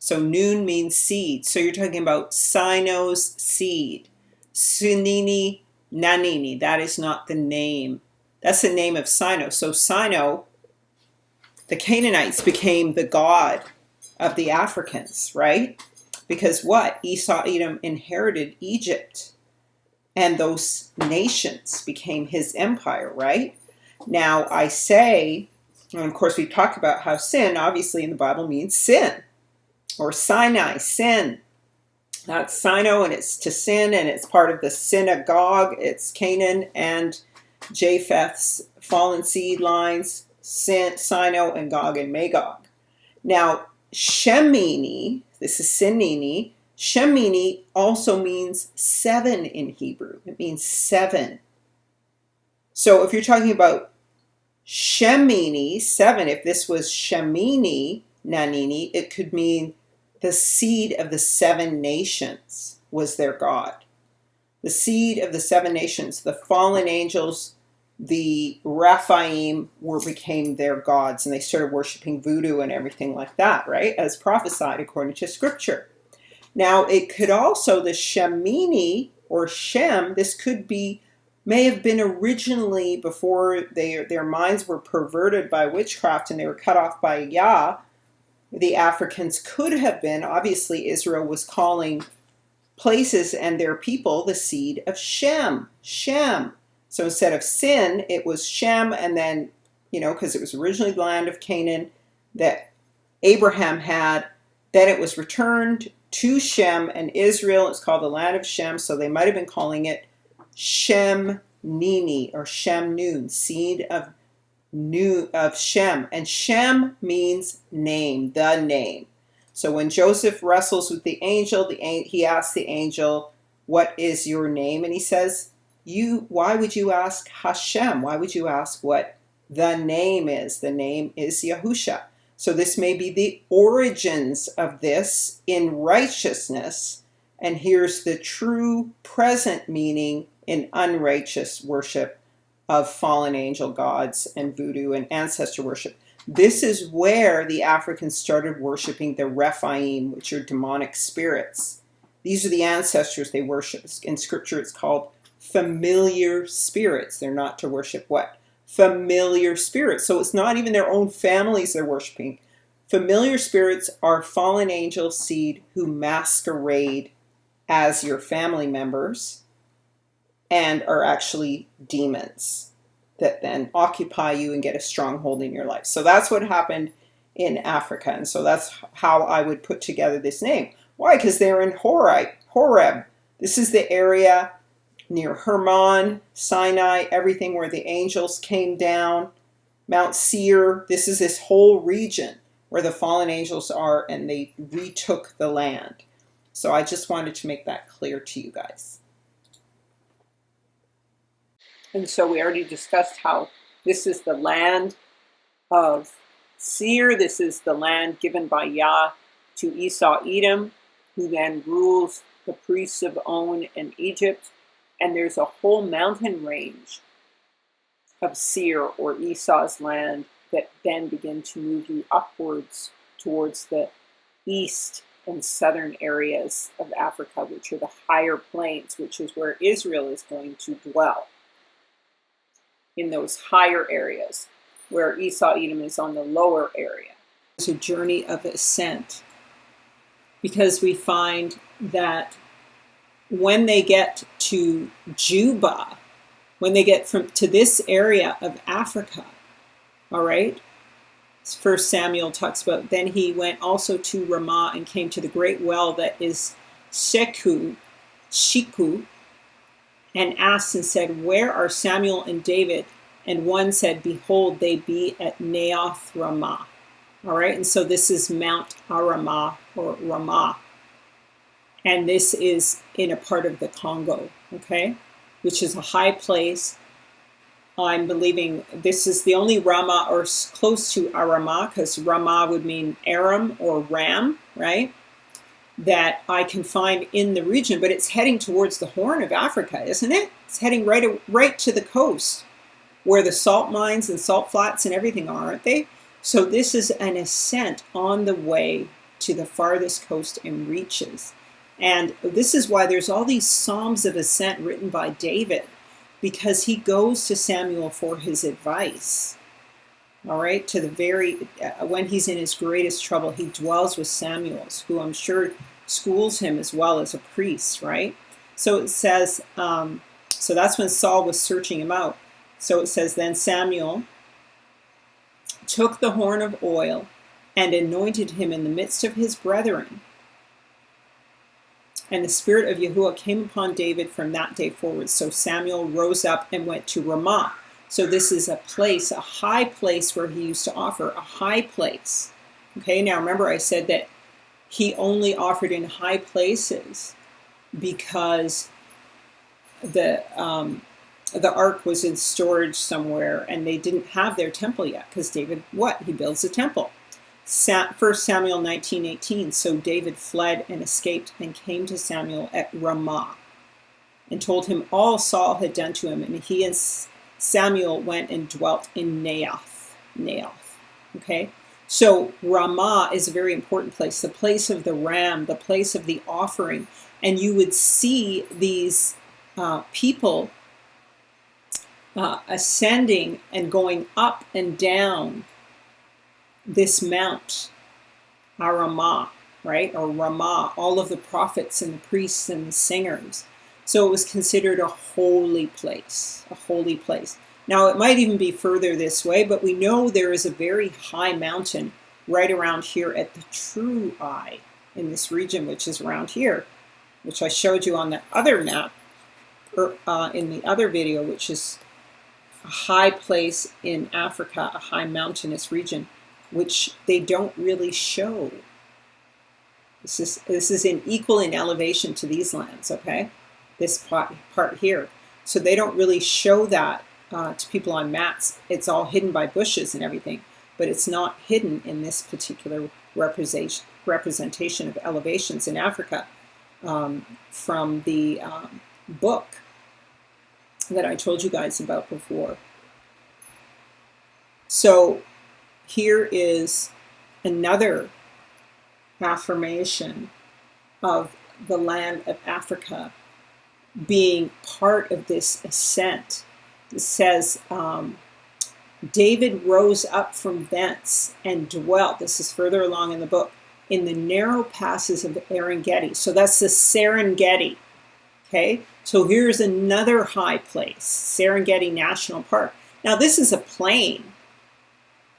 So noon means seed. So you're talking about Sino's seed. Sonnini Nanini, that is not the name. That's the name of Sino. So Sino, the Canaanites became the god of the Africans, right? Because what? Esau, Edom inherited Egypt, and those nations became his empire, right? Now I say, and of course we talked about how sin, obviously in the Bible, means sin. Or Sinai, sin. That's Sino, and it's to sin, and it's part of the synagogue. It's Canaan and Japheth's fallen seed lines, Sino and Gog and Magog. Now, Shemini, this is Sinini, Shemini also means 7 in Hebrew. It means 7. So if you're talking about Shemini, 7, if this was Shemini Nanini, it could mean the seed of the 7 nations was their god. The seed of the 7 nations, the fallen angels, the Rephaim became their gods, and they started worshiping voodoo and everything like that, right? As prophesied according to Scripture. Now, it could also, the Shemini or Shem, this may have been originally, before their minds were perverted by witchcraft and they were cut off by Yah, the Africans could have been, obviously Israel was calling places and their people the seed of Shem. So instead of sin, it was Shem, and then, because it was originally the land of Canaan that Abraham had, then it was returned to Shem and Israel. It's called the land of Shem, so they might have been calling it Shem Nini or Shem Noon, seed of Shem. And Shem means name, the name. So when Joseph wrestles with the angel, he asks the angel, what is your name? And he says, why would you ask Hashem? Why would you ask what the name is? The name is Yahusha. So this may be the origins of this in righteousness. And here's the true present meaning in unrighteous worship of fallen angel gods and voodoo and ancestor worship. This is where the Africans started worshiping the Rephaim, which are demonic spirits. These are the ancestors they worship. In Scripture, it's called familiar spirits. They're not to worship what? Familiar spirits. So it's not even their own families they're worshiping. Familiar spirits are fallen angel seed who masquerade as your family members and are actually demons that then occupy you and get a stronghold in your life. So that's what happened in Africa. And so that's how I would put together this name. Why? Because they're in Horeb. This is the area near Hermon, Sinai, everything where the angels came down, Mount Seir. This is this whole region where the fallen angels are, and they retook the land. So I just wanted to make that clear to you guys. And so we already discussed how this is the land of Seir. This is the land given by Yah to Esau Edom, who then rules the priests of On and Egypt. And there's a whole mountain range of Seir, or Esau's land, that then begin to move you upwards towards the east and southern areas of Africa, which are the higher plains, which is where Israel is going to dwell. In those higher areas, where Esau Edom is on the lower area. It's a journey of ascent, because we find that when they get to Juba, when they get to this area of Africa, all right, First Samuel talks about, then he went also to Ramah and came to the great well that is Shiku, and asked and said, where are Samuel and David? And one said, behold, they be at Naoth Ramah. All right, and so this is Mount Aramah, or Ramah. And this is in a part of the Congo, okay, which is a high place. I'm believing this is the only Ramah, or close to Aramah, because Ramah would mean Aram or Ram, right, that I can find in the region. But it's heading towards the Horn of Africa, isn't it? It's heading right to the coast, where the salt mines and salt flats and everything are, aren't they? So this is an ascent on the way to the farthest coast and reaches. And this is why there's all these Psalms of Ascent written by David, because he goes to Samuel for his advice. All right, to the very, when he's in his greatest trouble, he dwells with Samuel, who I'm sure schools him as well as a priest, right? So it says, so that's when Saul was searching him out. So it says, then Samuel took the horn of oil and anointed him in the midst of his brethren. And the spirit of Yahuwah came upon David from that day forward. So Samuel rose up and went to Ramah. So this is a place, a high place where he used to offer, a high place. Okay, now remember I said that he only offered in high places because the ark was in storage somewhere and they didn't have their temple yet, because David, what? He builds a temple. 1 Samuel 19:18, so David fled and escaped and came to Samuel at Ramah and told him all Saul had done to him, and he and Samuel went and dwelt in Naoth. Okay, so Ramah is a very important place, the place of the ram, the place of the offering, and you would see these people ascending and going up and down this mount, Aramah, right, or Ramah, all of the prophets and the priests and the singers. So it was considered a holy place, a holy place. Now it might even be further this way, but we know there is a very high mountain right around here at the True Eye in this region, which is around here, which I showed you on the other map, or in the other video, which is a high place in Africa, a high mountainous region, which they don't really show. This is equal in elevation to these lands, okay? This part here. So they don't really show that to people on maps. It's all hidden by bushes and everything, but it's not hidden in this particular representation of elevations in Africa from the book that I told you guys about before. So here is another affirmation of the land of Africa being part of this ascent. It says, David rose up from thence and dwelt, this is further along in the book, in the narrow passes of Erengeti. So that's the Serengeti, okay? So here's another high place, Serengeti National Park. Now this is a plain,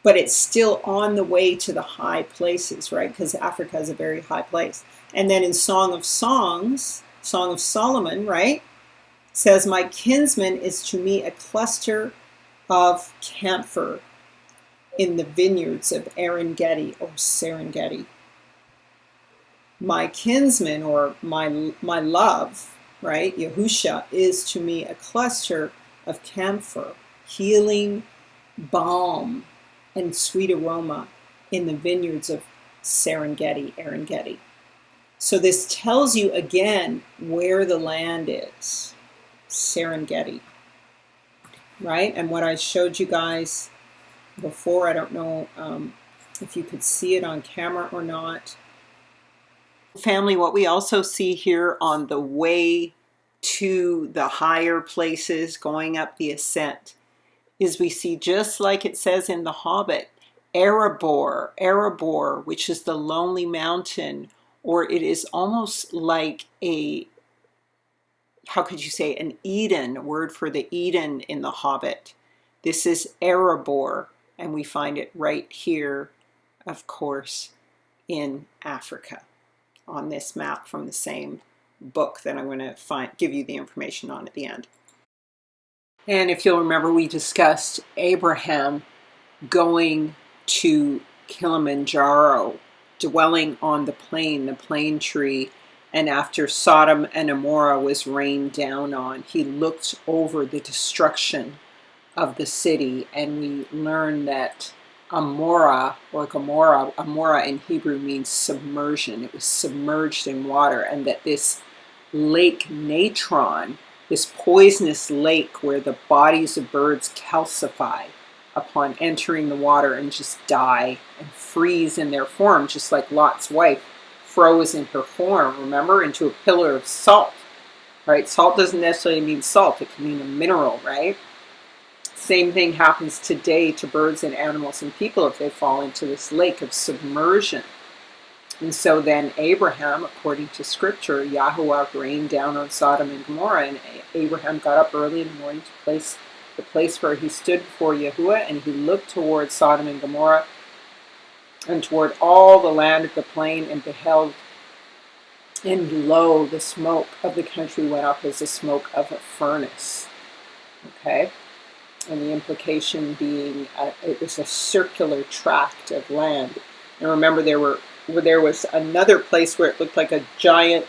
but it's still on the way to the high places, right? Because Africa is a very high place. And then in Song of Songs, Song of Solomon, right? Says, my kinsman is to me a cluster of camphor in the vineyards of Erengeti or Serengeti. My kinsman, or my love, right, Yahusha, is to me a cluster of camphor, healing balm, and sweet aroma in the vineyards of Erengeti. So this tells you again where the land is, Serengeti, right? And what I showed you guys before, I don't know if you could see it on camera or not. Family, what we also see here on the way to the higher places going up the ascent is we see, just like it says in The Hobbit, Erebor, which is the lonely mountain, or it is almost like a, how could you say, an Eden, a word for the Eden in The Hobbit. This is Erebor, and we find it right here, of course, in Africa, on this map from the same book that I'm going to give you the information on at the end. And if you'll remember, we discussed Abraham going to Kilimanjaro, dwelling on the plane tree, and after Sodom and Gomorrah was rained down on, he looked over the destruction of the city, and we learned that Gomorrah in Hebrew means submersion. It was submerged in water, and that this lake natron, this poisonous lake where the bodies of birds calcify upon entering the water and just die and freeze in their form, just like Lot's wife froze in her form, remember, into a pillar of salt, right? Salt doesn't necessarily mean salt, it can mean a mineral, right? Same thing happens today to birds and animals and people if they fall into this lake of submersion. And so then Abraham, according to Scripture, Yahweh rained down on Sodom and Gomorrah, and Abraham got up early in the morning to place the place where he stood before Yahuwah, and he looked toward Sodom and Gomorrah and toward all the land of the plain, and beheld, and lo, the smoke of the country went up as the smoke of a furnace. Okay? And the implication being it was a circular tract of land. And remember, there was another place where it looked like a giant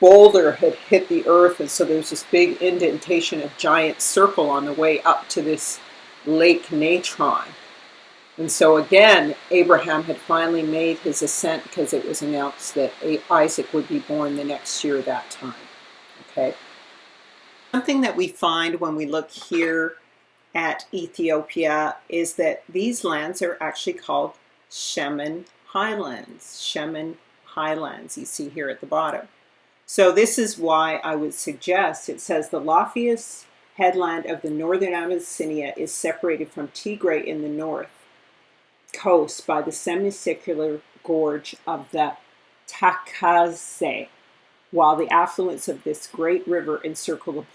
boulder had hit the earth, and so there's this big indentation, a giant circle on the way up to this Lake Natron. And so again, Abraham had finally made his ascent because it was announced that Isaac would be born the next year that time. Okay. Something that we find when we look here at Ethiopia is that these lands are actually called Shemin Highlands. Shemin Highlands, you see here at the bottom. So this is why I would suggest, it says the loftiest headland of the northern Abyssinia is separated from Tigray in the north coast by the semicircular gorge of the Takaze, while the affluents of this great river encircle the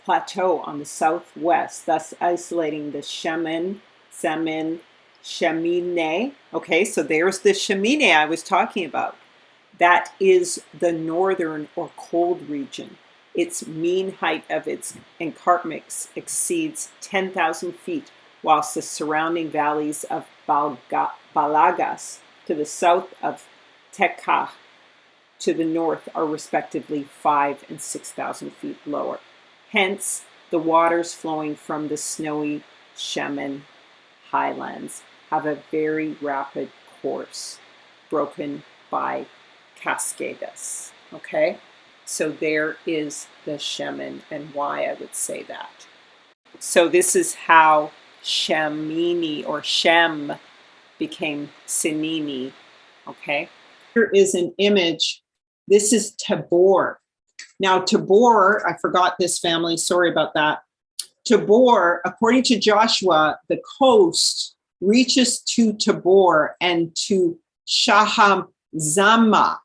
plateau on the southwest, thus isolating the Shemine. Okay, so there's the Shemine I was talking about. That is the northern or cold region. Its mean height of its escarpments exceeds 10,000 feet, whilst the surrounding valleys of Balagas to the south of Tekah to the north are respectively 5,000 and 6,000 feet lower. Hence, the waters flowing from the snowy Shemin highlands have a very rapid course, broken by cascades. Okay, so there is the Shemin and why I would say that. So this is how Shemini or Shem became Sinini. Okay, here is an image. This is Tabor. Now Tabor, I forgot this family, sorry about that. Tabor, according to Joshua, the coast reaches to Tabor and to Shaham-Zama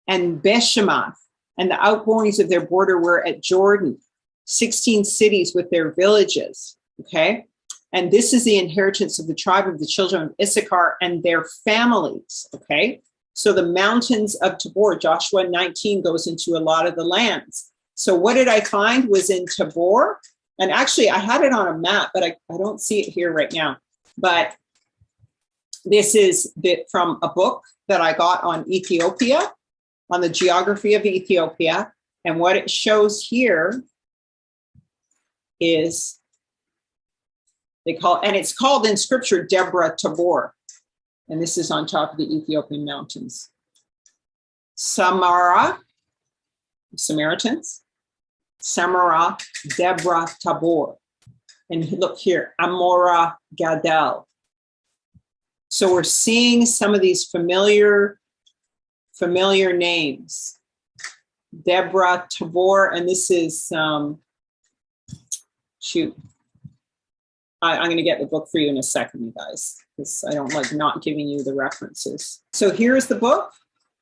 and Beshemath, and the outgoings of their border were at Jordan, 16 cities with their villages, okay? And this is the inheritance of the tribe of the children of Issachar and their families, okay? So the mountains of Tabor, Joshua 19 goes into a lot of the lands. So what did I find was in Tabor? And actually I had it on a map, but I don't see it here right now. But This is from a book that I got on Ethiopia, on the geography of Ethiopia. And what it shows here is, and it's called in scripture Deborah Tabor. And this is on top of the Ethiopian mountains. Samara, Samaritans. Samara, Deborah Tabor. And look here, Amora Gadel. So we're seeing some of these familiar names. Deborah Tabor, and this is, shoot. I'm going to get the book for you in a second, you guys, because I don't like not giving you the references. So here's the book,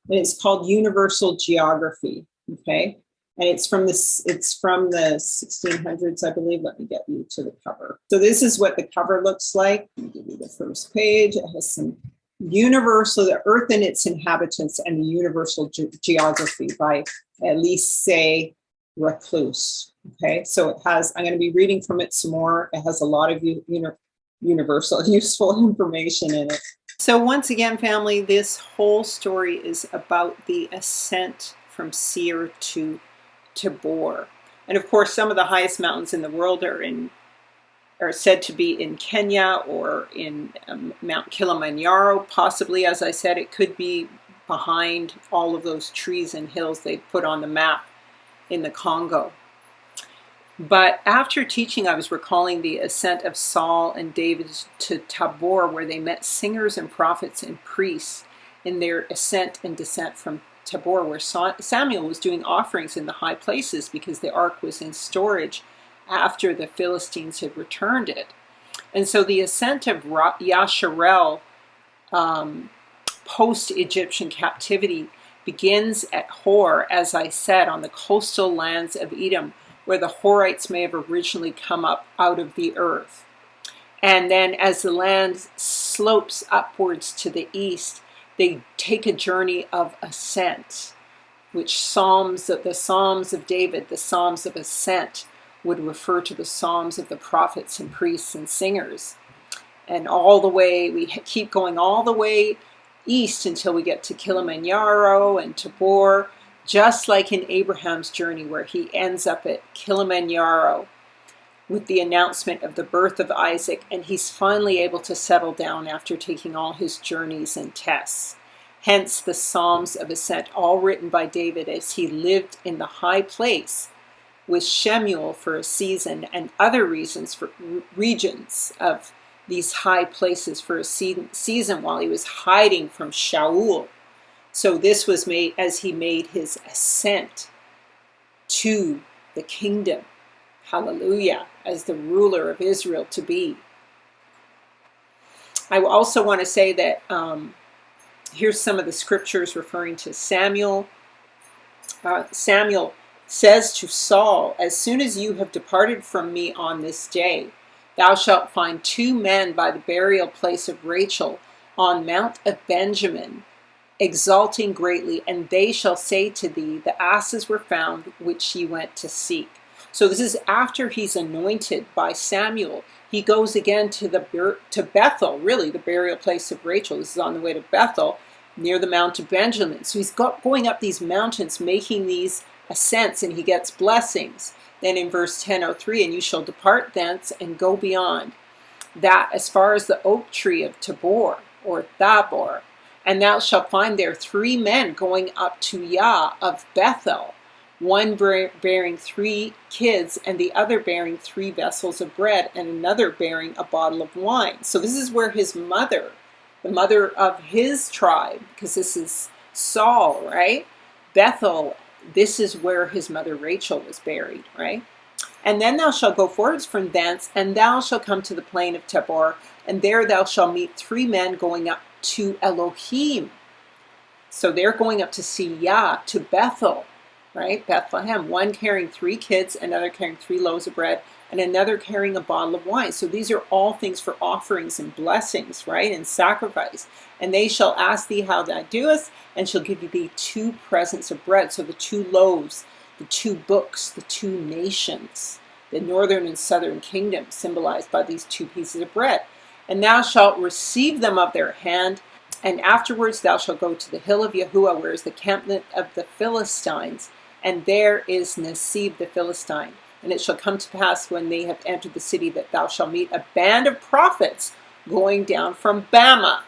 and it's called Universal Geography, okay? And it's from the 1600s, I believe. Let me get you to the cover. So this is what the cover looks like. Let me give you the first page. It has some universal, the earth and its inhabitants and the universal geography by Elise Recluse. Okay, so it has, I'm going to be reading from it some more. It has a lot of universal, useful information in it. So once again, family, this whole story is about the ascent from Seir to Tabor. And of course, some of the highest mountains in the world are said to be in Kenya or in Mount Kilimanjaro. Possibly, as I said, it could be behind all of those trees and hills they put on the map in the Congo. But after teaching, I was recalling the ascent of Saul and David to Tabor, where they met singers and prophets and priests in their ascent and descent from Tabor, where Samuel was doing offerings in the high places because the ark was in storage after the Philistines had returned it. And so the ascent of Yasharel post-Egyptian captivity begins at Hor, as I said, on the coastal lands of Edom, where the Horites may have originally come up out of the earth. And then as the land slopes upwards to the east, they take a journey of ascent, which the Psalms of David, the Psalms of Ascent, would refer to the Psalms of the prophets and priests and singers. And all the way, we keep going all the way east until we get to Kilimanjaro and Tabor, just like in Abraham's journey, where he ends up at Kilimanjaro with the announcement of the birth of Isaac, and he's finally able to settle down after taking all his journeys and tests. Hence the Psalms of Ascent, all written by David as he lived in the high place with Shemuel for a season and other regions of these high places for a season while he was hiding from Shaul. So this was made as he made his ascent to the kingdom. Hallelujah, as the ruler of Israel to be. I also want to say that here's some of the scriptures referring to Samuel. Samuel says to Saul, "As soon as you have departed from me on this day, thou shalt find 2 men by the burial place of Rachel on Mount of Benjamin, exulting greatly, and they shall say to thee, the asses were found which ye went to seek." So this is after he's anointed by Samuel. He goes again to Bethel, really the burial place of Rachel. This is on the way to Bethel, near the Mount of Benjamin. So he's going up these mountains, making these ascents, and he gets blessings. Then in verse 10:03, "And you shall depart thence and go beyond that as far as the oak tree of Tabor," or Thabor, "and thou shalt find there 3 men going up to Yah of Bethel, one bearing 3 kids, and the other bearing 3 vessels of bread, and another bearing a bottle of wine." So this is where his mother, the mother of his tribe, because this is Saul, right? Bethel, this is where his mother Rachel was buried, right? "And then thou shalt go forwards from thence, and thou shalt come to the plain of Tabor, and there thou shalt meet 3 men going up to Elohim." So they're going up to see Yah, to Bethel, right? Bethlehem. One carrying 3 kids, another carrying 3 loaves of bread, and another carrying a bottle of wine. So these are all things for offerings and blessings, right? And sacrifice. "And they shall ask thee how thou doest, and shall give thee 2 presents of bread." So the 2 loaves, the 2 books, the 2 nations, the northern and southern kingdom, symbolized by these 2 pieces of bread. And thou shalt receive them of their hand, and afterwards thou shalt go to the hill of Yahuwah, where is the encampment of the Philistines, and there is Nesib the Philistine. And it shall come to pass when they have entered the city that thou shalt meet a band of prophets going down from Bama.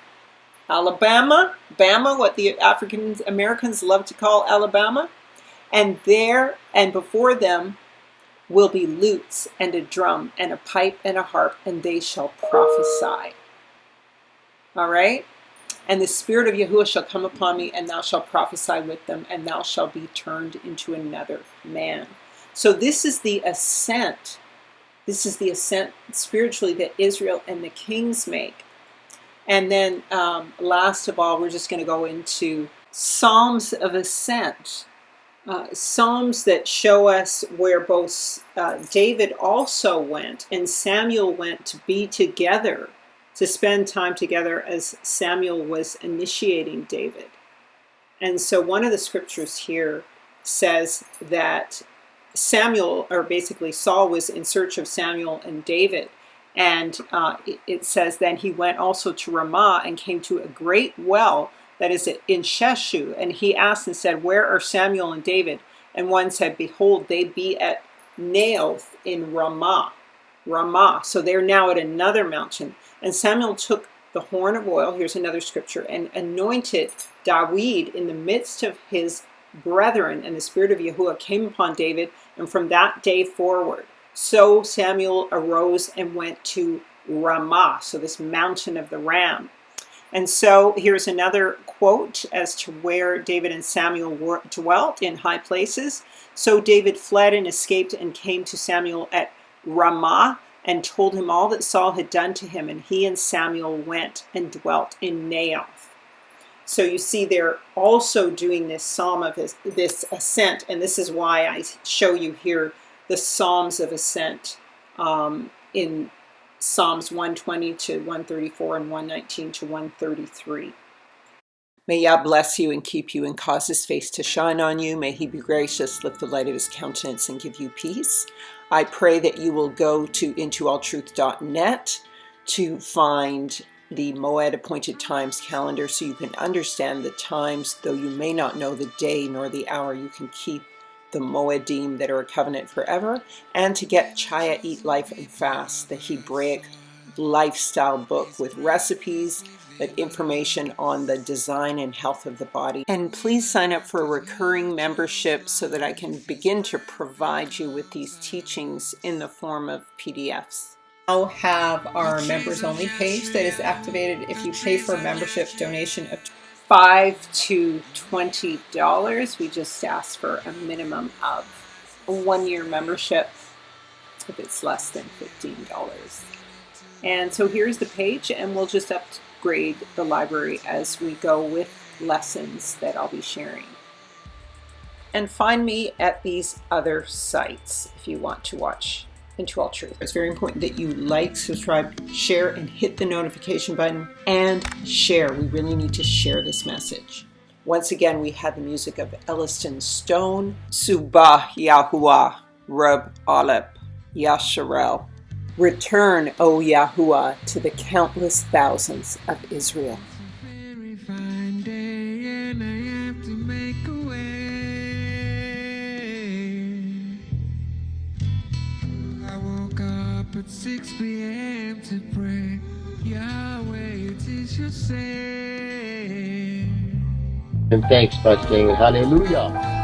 Alabama, Bama, what the African Americans love to call Alabama. And there and before them will be lutes and a drum and a pipe and a harp, and they shall prophesy. All right? And the Spirit of Yahuwah shall come upon me, and thou shalt prophesy with them, and thou shalt be turned into another man. So this is the ascent. This is the ascent spiritually that Israel and the kings make. And then last of all, we're just going to go into Psalms of Ascent. Psalms that show us where both David also went and Samuel went to be together, to spend time together as Samuel was initiating David. And so one of the scriptures here says that Samuel, or basically Saul, was in search of Samuel and David. And it says, then he went also to Ramah and came to a great well that is in Sheshu. And he asked and said, where are Samuel and David? And one said, behold, they be at Naoth in Ramah. Ramah. So they're now at another mountain. And Samuel took the horn of oil, here's another scripture, and anointed David in the midst of his brethren. And the Spirit of Yahuwah came upon David. And from that day forward, so Samuel arose and went to Ramah, so this mountain of the ram. And so here's another quote as to where David and Samuel dwelt, in high places. So David fled and escaped and came to Samuel at Ramah and told him all that Saul had done to him. And he and Samuel went and dwelt in Naoth. So you see they're also doing this psalm of this ascent. And this is why I show you here the Psalms of Ascent in Psalms 120 to 134 and 119 to 133. May Yah bless you and keep you and cause his face to shine on you. May he be gracious, lift the light of his countenance and give you peace. I pray that you will go to intoalltruth.net to find the Moed Appointed Times calendar so you can understand the times. Though you may not know the day nor the hour, you can keep the Moedim that are a covenant forever, and to get Chaya Eat Life and Fast, the Hebraic lifestyle book with recipes, but information on the design and health of the body. And please sign up for a recurring membership so that I can begin to provide you with these teachings in the form of PDFs. We now have our members only page that is activated if you pay for a membership donation of $5 to $20. We just ask for a minimum of a 1-year membership if it's less than $15. And so here's the page, and we'll just upgrade the library as we go with lessons that I'll be sharing. And find me at these other sites if you want to watch Into All Truth. It's very important that you like, subscribe, share, and hit the notification button, and share. We really need to share this message. Once again, we had the music of Elliston Stone, Subah Yahuwah, Reb Alep, Yasharel. Return, O Yahuwah, to the countless thousands of Israel. At 6 p.m. to pray, Yahweh, it is your say. And thanks by saying hallelujah.